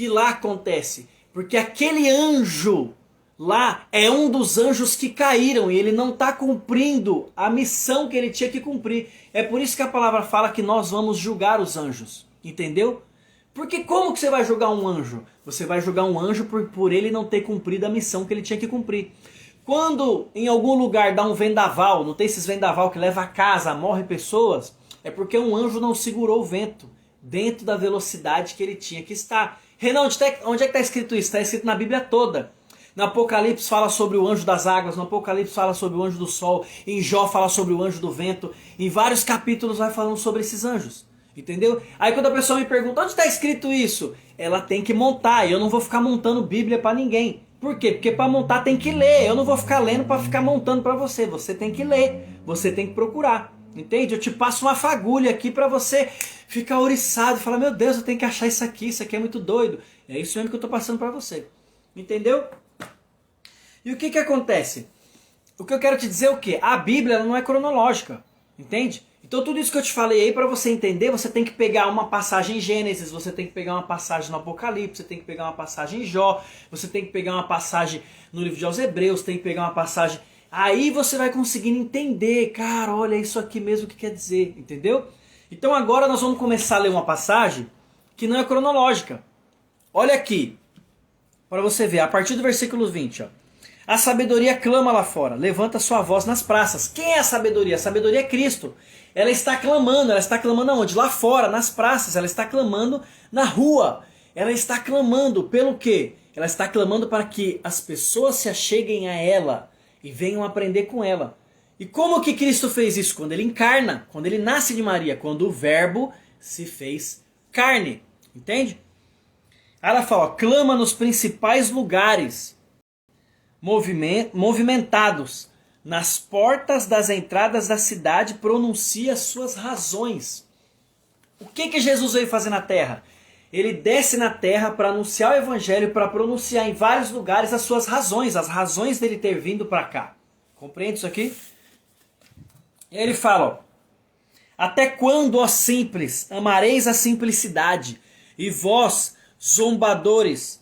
lá acontece? Porque aquele anjo lá é um dos anjos que caíram e ele não está cumprindo a missão que ele tinha que cumprir. É por isso que a palavra fala que nós vamos julgar os anjos. Entendeu? Porque como que você vai julgar um anjo? Você vai julgar um anjo por ele não ter cumprido a missão que ele tinha que cumprir. Quando em algum lugar dá um vendaval, não tem esses vendaval que leva a casa, morre pessoas, é porque um anjo não segurou o vento dentro da velocidade que ele tinha que estar. Renan, onde é que está escrito isso? Está escrito na Bíblia toda. No Apocalipse fala sobre o anjo das águas, no Apocalipse fala sobre o anjo do sol, em Jó fala sobre o anjo do vento, em vários capítulos vai falando sobre esses anjos. Entendeu? Aí quando a pessoa me pergunta, onde está escrito isso? Ela tem que montar, e eu não vou ficar montando Bíblia para ninguém. Por quê? Porque para montar tem que ler, eu não vou ficar lendo para ficar montando para você. Você tem que ler, você tem que procurar. Entende? Eu te passo uma fagulha aqui para você ficar ouriçado e falar, meu Deus, eu tenho que achar isso aqui é muito doido. É isso mesmo que eu estou passando para você. Entendeu? E o que que acontece? O que eu quero te dizer é o quê? A Bíblia ela não é cronológica, entende? Então tudo isso que eu te falei aí, para você entender, você tem que pegar uma passagem em Gênesis, você tem que pegar uma passagem no Apocalipse, você tem que pegar uma passagem em Jó, você tem que pegar uma passagem no livro de aos Hebreus, tem que pegar uma passagem... Aí você vai conseguindo entender, cara, olha isso aqui mesmo que quer dizer, entendeu? Então agora nós vamos começar a ler uma passagem que não é cronológica. Olha aqui, para você ver, a partir do versículo 20, ó. A sabedoria clama lá fora, levanta sua voz nas praças. Quem é a sabedoria? A sabedoria é Cristo. Ela está clamando aonde? Lá fora, nas praças, ela está clamando na rua. Ela está clamando pelo quê? Ela está clamando para que as pessoas se acheguem a ela e venham aprender com ela. E como que Cristo fez isso? Quando ele encarna, quando ele nasce de Maria, quando o verbo se fez carne. Entende? Ela fala, ó, clama nos principais lugares movimentados, nas portas das entradas da cidade, pronuncia suas razões. O que que Jesus veio fazer na terra? Ele desce na terra para anunciar o evangelho, para pronunciar em vários lugares as suas razões, as razões dele ter vindo para cá. Compreende isso aqui? E ele fala, ó, até quando, ó simples, amareis a simplicidade, e vós, zombadores,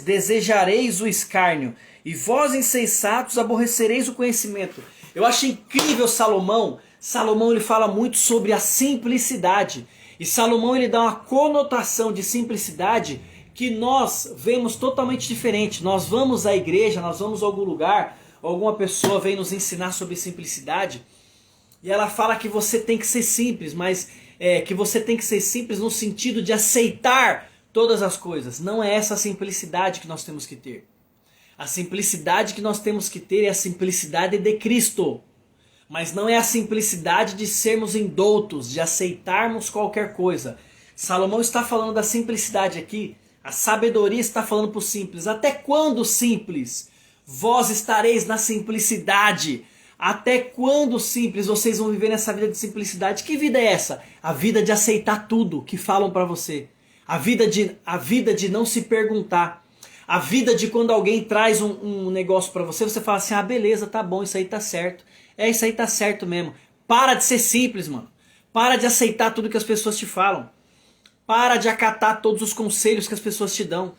desejareis o escárnio, e vós, insensatos, aborrecereis o conhecimento. Eu acho incrível Salomão. Salomão ele fala muito sobre a simplicidade. E Salomão ele dá uma conotação de simplicidade que nós vemos totalmente diferente. Nós vamos à igreja, nós vamos a algum lugar, alguma pessoa vem nos ensinar sobre simplicidade, e ela fala que você tem que ser simples, mas que você tem que ser simples no sentido de aceitar todas as coisas. Não é essa a simplicidade que nós temos que ter. A simplicidade que nós temos que ter é a simplicidade de Cristo. Mas não é a simplicidade de sermos indoutos, de aceitarmos qualquer coisa. Salomão está falando da simplicidade aqui. A sabedoria está falando para o simples. Até quando, simples? Vós estareis na simplicidade. Até quando, simples, vocês vão viver nessa vida de simplicidade? Que vida é essa? A vida de aceitar tudo que falam para você. A vida de não se perguntar. A vida de quando alguém traz um negócio para você, você fala assim, ah, beleza, tá bom, isso aí tá certo. Isso aí tá certo mesmo. Para de ser simples, mano. Para de aceitar tudo que as pessoas te falam. Para de acatar todos os conselhos que as pessoas te dão.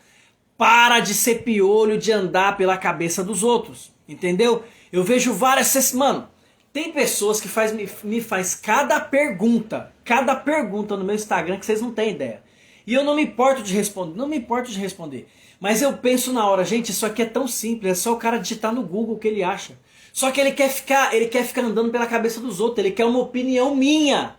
Para de ser piolho, de andar pela cabeça dos outros. Entendeu? Eu vejo várias... Mano, tem pessoas que me faz cada pergunta no meu Instagram que vocês não têm ideia. E eu não me importo de responder. Mas eu penso na hora, gente, isso aqui é tão simples, é só o cara digitar no Google o que ele acha. Só que ele quer ficar andando pela cabeça dos outros, ele quer uma opinião minha,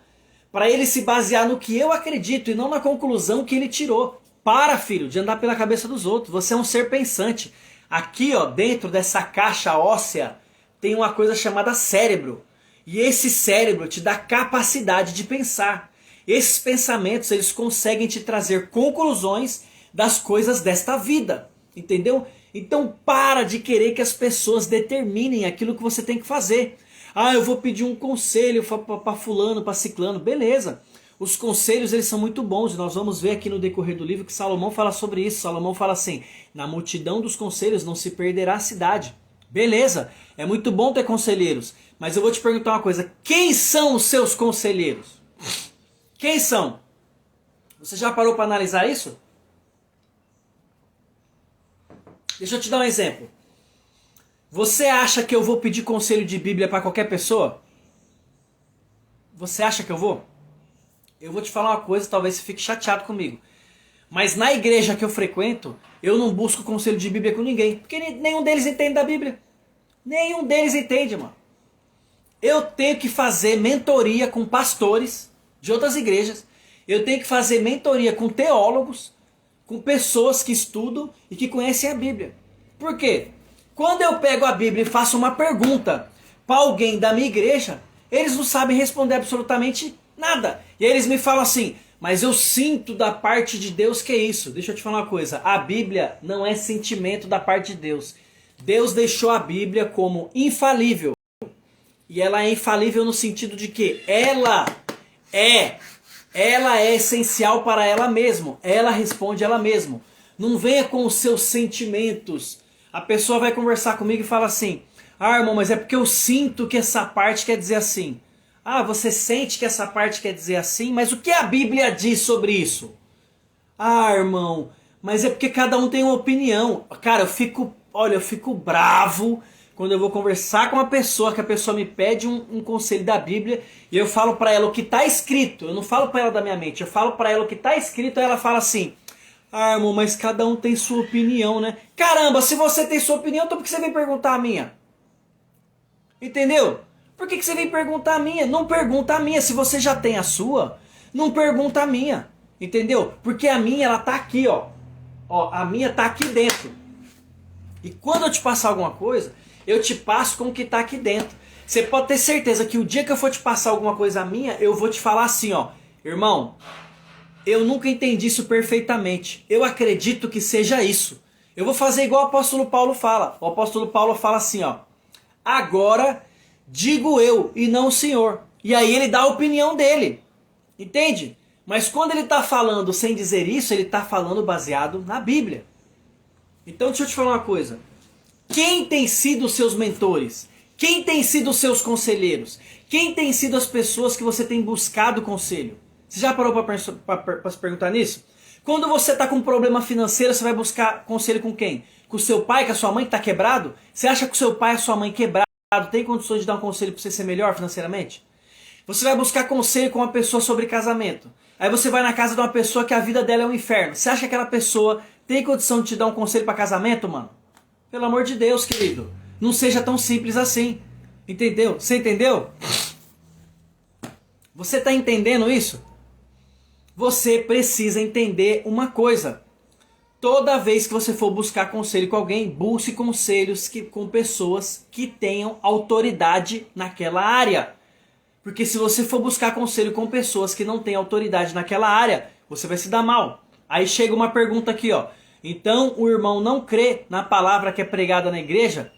para ele se basear no que eu acredito e não na conclusão que ele tirou. Para, filho, de andar pela cabeça dos outros, você é um ser pensante. Aqui, ó, dentro dessa caixa óssea, tem uma coisa chamada cérebro. E esse cérebro te dá capacidade de pensar. Esses pensamentos, eles conseguem te trazer conclusões das coisas desta vida, entendeu? Então para de querer que as pessoas determinem aquilo que você tem que fazer. Ah, eu vou pedir um conselho para fulano, para ciclano, beleza. Os conselhos eles são muito bons e nós vamos ver aqui no decorrer do livro que Salomão fala sobre isso. Salomão fala assim, na multidão dos conselhos não se perderá a cidade. Beleza, é muito bom ter conselheiros, mas eu vou te perguntar uma coisa, quem são os seus conselheiros? Quem são? Você já parou para analisar isso? Deixa eu te dar um exemplo. Você acha que eu vou pedir conselho de Bíblia para qualquer pessoa? Você acha que eu vou? Eu vou te falar uma coisa, talvez você fique chateado comigo. Mas na igreja que eu frequento, eu não busco conselho de Bíblia com ninguém. Porque nenhum deles entende da Bíblia. Nenhum deles entende, mano. Eu tenho que fazer mentoria com pastores de outras igrejas. Eu tenho que fazer mentoria com teólogos com pessoas que estudam e que conhecem a Bíblia. Por quê? Quando eu pego a Bíblia e faço uma pergunta para alguém da minha igreja, eles não sabem responder absolutamente nada. E aí eles me falam assim, mas eu sinto da parte de Deus que é isso. Deixa eu te falar uma coisa, a Bíblia não é sentimento da parte de Deus. Deus deixou a Bíblia como infalível. E ela é infalível no sentido de que ela é essencial para ela mesma. Ela responde ela mesma. Não venha com os seus sentimentos. A pessoa vai conversar comigo e fala assim, ah, irmão, mas é porque eu sinto que essa parte quer dizer assim. Ah, você sente que essa parte quer dizer assim, mas o que a Bíblia diz sobre isso? Ah, irmão, mas é porque cada um tem uma opinião. Cara, eu fico bravo quando eu vou conversar com uma pessoa, que a pessoa me pede um conselho da Bíblia, e eu falo pra ela o que está escrito. Eu não falo pra ela da minha mente, eu falo pra ela o que está escrito, aí ela fala assim, ah, irmão, mas cada um tem sua opinião, né? Caramba, se você tem sua opinião, então por que você vem perguntar a minha? Entendeu? Por que você vem perguntar a minha? Não pergunta a minha. Se você já tem a sua, não pergunta a minha. Entendeu? Porque a minha, ela tá aqui, ó. Ó, a minha tá aqui dentro. E quando eu te passar alguma coisa, eu te passo com o que tá aqui dentro. Você pode ter certeza que o dia que eu for te passar alguma coisa minha, eu vou te falar assim, ó. Irmão, eu nunca entendi isso perfeitamente. Eu acredito que seja isso. Eu vou fazer igual o apóstolo Paulo fala. O apóstolo Paulo fala assim, ó. Agora digo eu e não o Senhor. E aí ele dá a opinião dele. Entende? Mas quando ele está falando sem dizer isso, ele está falando baseado na Bíblia. Então deixa eu te falar uma coisa. Quem tem sido os seus mentores? Quem tem sido os seus conselheiros? Quem tem sido as pessoas que você tem buscado conselho? Você já parou para se perguntar nisso? Quando você está com um problema financeiro, você vai buscar conselho com quem? Com o seu pai, com a sua mãe que está quebrado? Você acha que o seu pai e a sua mãe quebrado tem condições de dar um conselho para você ser melhor financeiramente? Você vai buscar conselho com uma pessoa sobre casamento. Aí você vai na casa de uma pessoa que a vida dela é um inferno. Você acha que aquela pessoa tem condição de te dar um conselho para casamento, mano? Pelo amor de Deus, querido. Não seja tão simples assim. Entendeu? Você entendeu? Você está entendendo isso? Você precisa entender uma coisa. Toda vez que você for buscar conselho com alguém, busque conselhos com pessoas que tenham autoridade naquela área. Porque se você for buscar conselho com pessoas que não têm autoridade naquela área, você vai se dar mal. Aí chega uma pergunta aqui, ó. Então o irmão não crê na palavra que é pregada na igreja?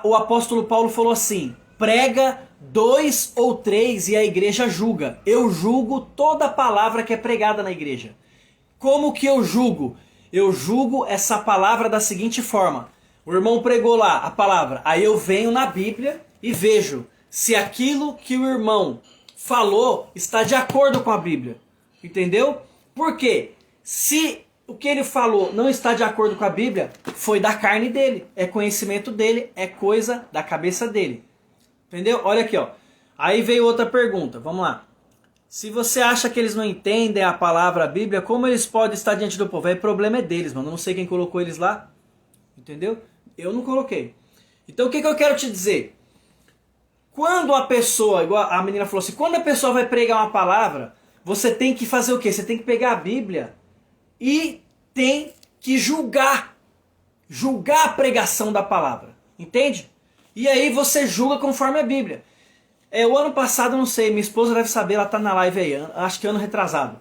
O apóstolo Paulo falou assim, prega 2 ou 3 e a igreja julga. Eu julgo toda palavra que é pregada na igreja. Como que eu julgo? Eu julgo essa palavra da seguinte forma. O irmão pregou lá a palavra. Aí eu venho na Bíblia e vejo se aquilo que o irmão falou está de acordo com a Bíblia. Entendeu? Por quê? Se o que ele falou não está de acordo com a Bíblia, foi da carne dele. É conhecimento dele, é coisa da cabeça dele. Entendeu? Olha aqui, ó. Aí veio outra pergunta. Vamos lá. Se você acha que eles não entendem a palavra, a Bíblia, como eles podem estar diante do povo? Aí o problema é deles, mano. Eu não sei quem colocou eles lá. Entendeu? Eu não coloquei. Então o que eu quero te dizer? Quando a pessoa, igual a menina falou assim, quando a pessoa vai pregar uma palavra, você tem que fazer o quê? Você tem que pegar a Bíblia e tem que julgar. Julgar a pregação da palavra. Entende? E aí você julga conforme a Bíblia. O ano passado, não sei, minha esposa deve saber, ela tá na live aí, acho que ano retrasado.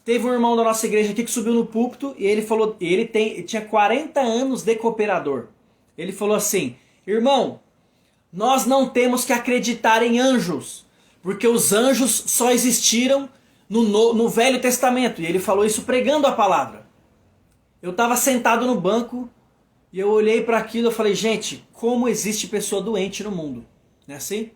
Teve um irmão da nossa igreja aqui que subiu no púlpito e ele falou, ele tinha 40 anos de cooperador. Ele falou assim, irmão, nós não temos que acreditar em anjos, porque os anjos só existiram no Velho Testamento. E ele falou isso pregando a palavra. Eu estava sentado no banco e eu olhei para aquilo e falei, gente, como existe pessoa doente no mundo? Não é assim?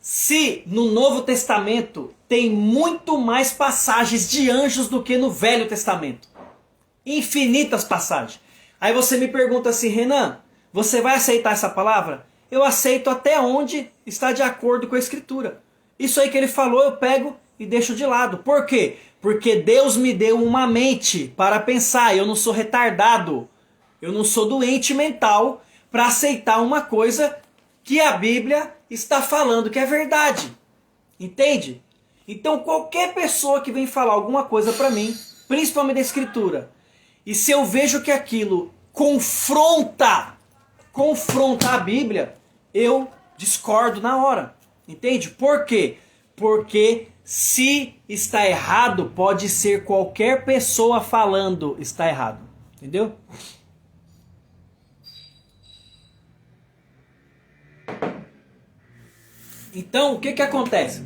Se no Novo Testamento tem muito mais passagens de anjos do que no Velho Testamento. Infinitas passagens. Aí você me pergunta assim, Renan, você vai aceitar essa palavra? Eu aceito até onde está de acordo com a Escritura. Isso aí que ele falou eu pego e deixo de lado. Por quê? Porque Deus me deu uma mente para pensar. Eu não sou retardado. Eu não sou doente mental para aceitar uma coisa que a Bíblia está falando que é verdade. Entende? Então qualquer pessoa que vem falar alguma coisa para mim, principalmente da Escritura, e se eu vejo que aquilo confronta a Bíblia, eu discordo na hora. Entende? Por quê? Porque se está errado, pode ser qualquer pessoa falando está errado. Entendeu? Então, o que acontece?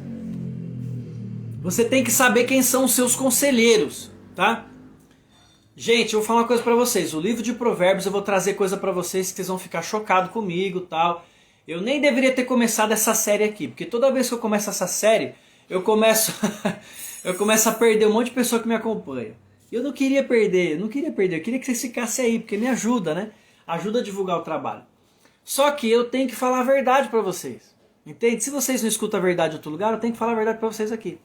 Você tem que saber quem são os seus conselheiros, tá? Gente, eu vou falar uma coisa pra vocês. O livro de Provérbios, eu vou trazer coisa pra vocês que vocês vão ficar chocados comigo, tal. Eu nem deveria ter começado essa série aqui, porque toda vez que eu começo essa série, eu começo a perder um monte de pessoa que me acompanha. E eu não queria perder, eu queria que vocês ficassem aí, porque me ajuda, né? Ajuda a divulgar o trabalho. Só que eu tenho que falar a verdade pra vocês. Entende? Se vocês não escutam a verdade em outro lugar, eu tenho que falar a verdade pra vocês aqui.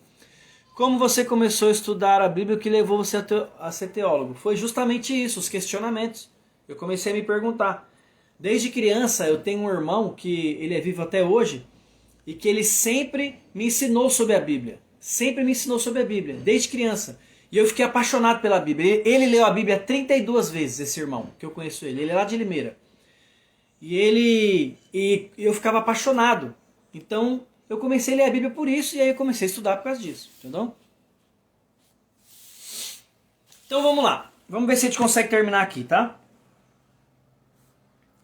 Como você começou a estudar a Bíblia, o que levou você a ser teólogo? Foi justamente isso, os questionamentos. Eu comecei a me perguntar. Desde criança eu tenho um irmão que ele é vivo até hoje e que ele sempre me ensinou sobre a Bíblia. Sempre me ensinou sobre a Bíblia, desde criança. E eu fiquei apaixonado pela Bíblia. Ele leu a Bíblia 32 vezes, esse irmão, que eu conheço ele. Ele é lá de Limeira. E eu ficava apaixonado. Então eu comecei a ler a Bíblia por isso e aí eu comecei a estudar por causa disso. Entendeu? Então vamos lá. Vamos ver se a gente consegue terminar aqui, tá?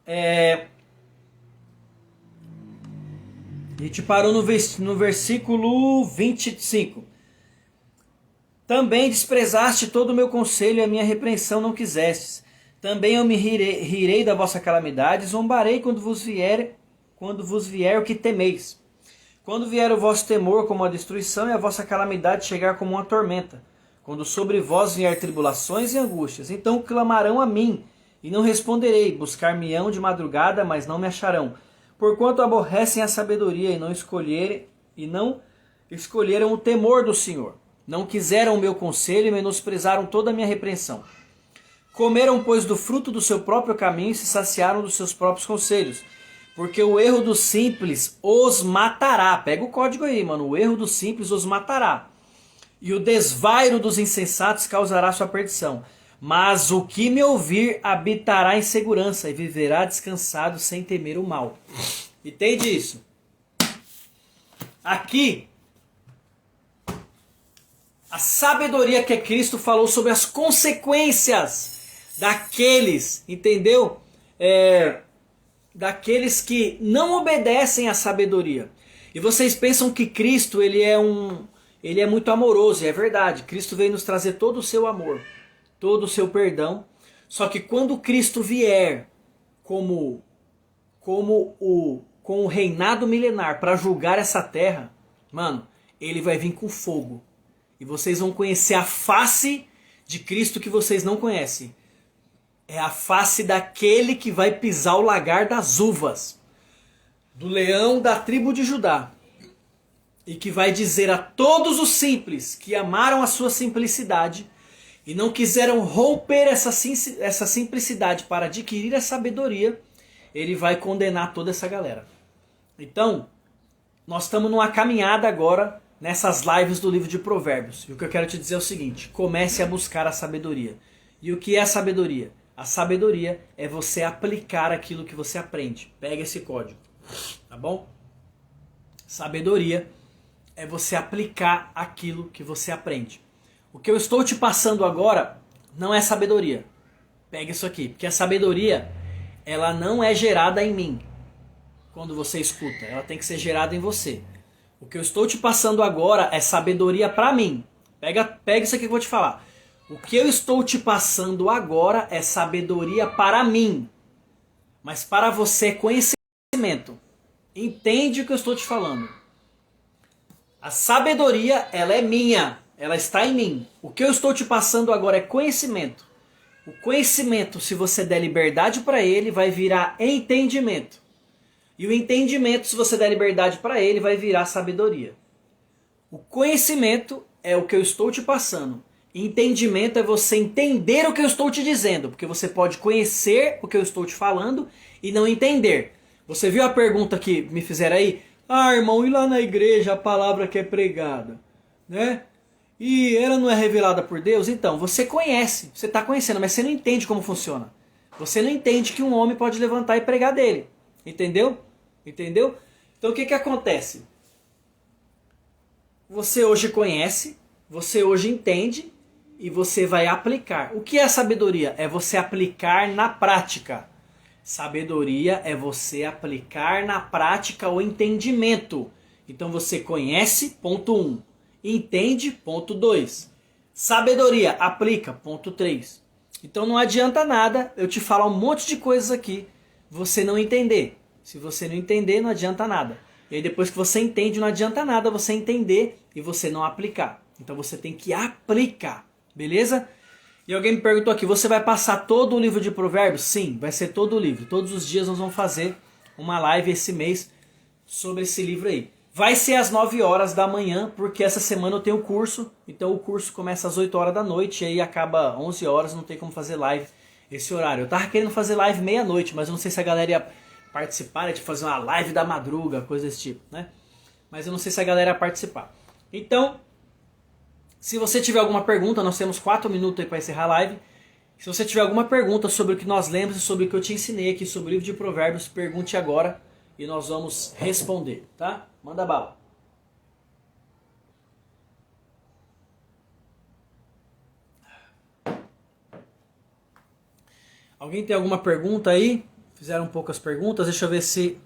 A gente parou no versículo 25. Também desprezaste todo o meu conselho e a minha repreensão não quisestes. Também eu me rirei da vossa calamidade, zombarei quando vos vier o que temeis. Quando vier o vosso temor como a destruição e a vossa calamidade chegar como uma tormenta. Quando sobre vós vier tribulações e angústias, então clamarão a mim, e não responderei. Buscar-me-ão de madrugada, mas não me acharão. Porquanto aborrecem a sabedoria e não escolheram o temor do Senhor. Não quiseram o meu conselho e menosprezaram toda a minha repreensão. Comeram, pois, do fruto do seu próprio caminho e se saciaram dos seus próprios conselhos. Porque o erro dos simples os matará. Pega o código aí, mano. O erro dos simples os matará. E o desvairo dos insensatos causará sua perdição. Mas o que me ouvir habitará em segurança e viverá descansado sem temer o mal. Entende isso? Aqui, a sabedoria que é Cristo falou sobre as consequências daqueles, entendeu? Daqueles que não obedecem à sabedoria. E vocês pensam que Cristo ele é muito amoroso, e é verdade. Cristo veio nos trazer todo o seu amor, todo o seu perdão. Só que quando Cristo vier com o reinado milenar para julgar essa terra, mano, ele vai vir com fogo. E vocês vão conhecer a face de Cristo que vocês não conhecem. É a face daquele que vai pisar o lagar das uvas, do leão da tribo de Judá. E que vai dizer a todos os simples que amaram a sua simplicidade e não quiseram romper essa simplicidade para adquirir a sabedoria, ele vai condenar toda essa galera. Então, nós estamos numa caminhada agora nessas lives do livro de Provérbios. E o que eu quero te dizer é o seguinte: comece a buscar a sabedoria. E o que é a sabedoria? A sabedoria é você aplicar aquilo que você aprende. Pega esse código, tá bom? Sabedoria é você aplicar aquilo que você aprende. O que eu estou te passando agora não é sabedoria. Pega isso aqui, porque a sabedoria ela não é gerada em mim. Quando você escuta, ela tem que ser gerada em você. O que eu estou te passando agora é sabedoria para mim. Pega isso aqui que eu vou te falar. O que eu estou te passando agora é sabedoria para mim. Mas para você é conhecimento. Entende o que eu estou te falando. A sabedoria, ela é minha. Ela está em mim. O que eu estou te passando agora é conhecimento. O conhecimento, se você der liberdade para ele, vai virar entendimento. E o entendimento, se você der liberdade para ele, vai virar sabedoria. O conhecimento é o que eu estou te passando. Entendimento é você entender o que eu estou te dizendo. Porque você pode conhecer o que eu estou te falando e não entender. Você viu a pergunta que me fizeram aí? Ah, irmão, e lá na igreja a palavra que é pregada? Né? E ela não é revelada por Deus? Então, você conhece, você está conhecendo, mas você não entende como funciona. Você não entende que um homem pode levantar e pregar dele. Entendeu? Entendeu? Então o que acontece? Você hoje conhece, você hoje entende e você vai aplicar. O que é sabedoria? É você aplicar na prática. Sabedoria é você aplicar na prática o entendimento. Então você conhece, ponto 1. Entende, ponto 2. Sabedoria, aplica, ponto 3. Então não adianta nada eu te falar um monte de coisas aqui, você não entender. Se você não entender, não adianta nada. E aí depois que você entende, não adianta nada você entender e você não aplicar. Então você tem que aplicar, beleza? E alguém me perguntou aqui, você vai passar todo o livro de Provérbios? Sim, vai ser todo o livro. Todos os dias nós vamos fazer uma live esse mês sobre esse livro aí. Vai ser às 9 horas da manhã, porque essa semana eu tenho curso. Então o curso começa às 8 horas da noite e aí acaba 11 horas, não tem como fazer live esse horário. Eu tava querendo fazer live meia-noite, mas eu não sei se a galera ia participar, de fazer uma live da madruga, coisa desse tipo, né? Mas eu não sei se a galera ia participar. Então, se você tiver alguma pergunta, nós temos 4 minutos aí para encerrar a live. Se você tiver alguma pergunta sobre o que nós lemos e sobre o que eu te ensinei aqui sobre o livro de Provérbios, pergunte agora e nós vamos responder, tá? Manda bala. Alguém tem alguma pergunta aí? Fizeram poucas perguntas, deixa eu ver se...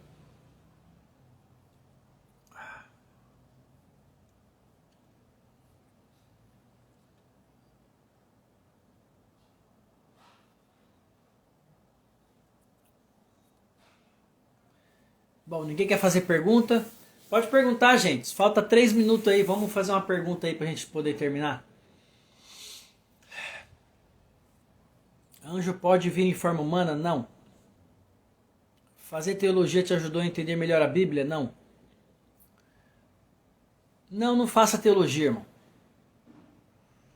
Bom, ninguém quer fazer pergunta? Pode perguntar, gente. Falta 3 minutos aí. Vamos fazer uma pergunta aí pra gente poder terminar. Anjo pode vir em forma humana? Não. Fazer teologia te ajudou a entender melhor a Bíblia? Não. Não, não faça teologia, irmão.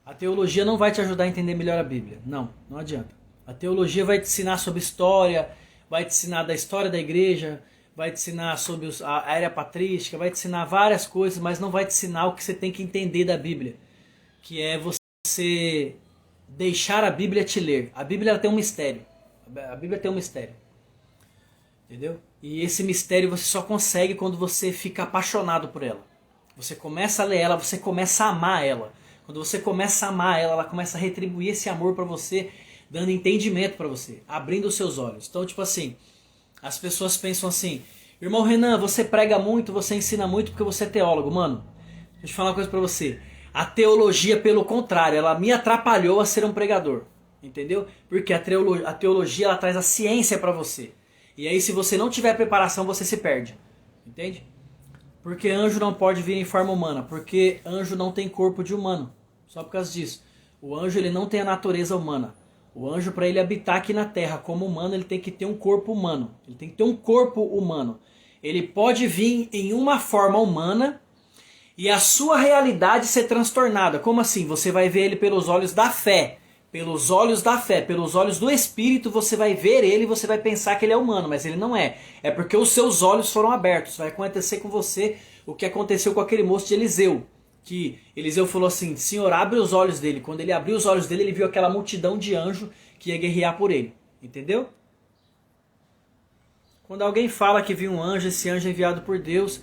A teologia não vai te ajudar a entender melhor a Bíblia. Não, não adianta. A teologia vai te ensinar sobre história, vai te ensinar da história da igreja, vai te ensinar sobre a era patrística, vai te ensinar várias coisas, mas não vai te ensinar o que você tem que entender da Bíblia. Que é você deixar a Bíblia te ler. A Bíblia ela tem um mistério. A Bíblia tem um mistério. Entendeu? E esse mistério você só consegue quando você fica apaixonado por ela. Você começa a ler ela, você começa a amar ela. Quando você começa a amar ela, ela começa a retribuir esse amor para você, dando entendimento para você, abrindo os seus olhos. Então, tipo assim, as pessoas pensam assim, irmão Renan, você prega muito, você ensina muito porque você é teólogo. Mano, deixa eu te falar uma coisa para você. A teologia, pelo contrário, ela me atrapalhou a ser um pregador. Entendeu? Porque a teologia ela traz a ciência para você. E aí se você não tiver preparação, você se perde. Entende? Porque anjo não pode vir em forma humana. Porque anjo não tem corpo de humano. Só por causa disso. O anjo ele não tem a natureza humana. O anjo, para ele habitar aqui na Terra como humano, ele tem que ter um corpo humano. Ele tem que ter um corpo humano. Ele pode vir em uma forma humana e a sua realidade ser transtornada. Como assim? Você vai ver ele pelos olhos da fé. Pelos olhos da fé, pelos olhos do Espírito, você vai ver ele e você vai pensar que ele é humano, mas ele não é. É porque os seus olhos foram abertos. Vai acontecer com você o que aconteceu com aquele moço de Eliseu. Que Eliseu falou assim, Senhor, abre os olhos dele. Quando ele abriu os olhos dele, ele viu aquela multidão de anjos que ia guerrear por ele. Entendeu? Quando alguém fala que viu um anjo, esse anjo é enviado por Deus,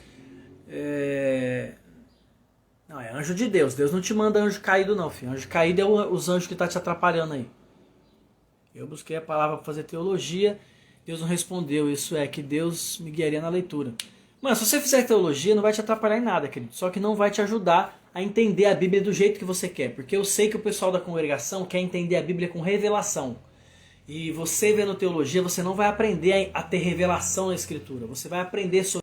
não, é anjo de Deus. Deus não te manda anjo caído não, filho. Anjo caído é os anjos que tá te atrapalhando aí. Eu busquei a palavra para fazer teologia, Deus não respondeu. Isso é que Deus me guiaria na leitura. Mano, se você fizer teologia, não vai te atrapalhar em nada, querido. Só que não vai te ajudar a entender a Bíblia do jeito que você quer. Porque eu sei que o pessoal da congregação quer entender a Bíblia com revelação. E você vendo teologia, você não vai aprender a ter revelação na Escritura. Você vai aprender sobre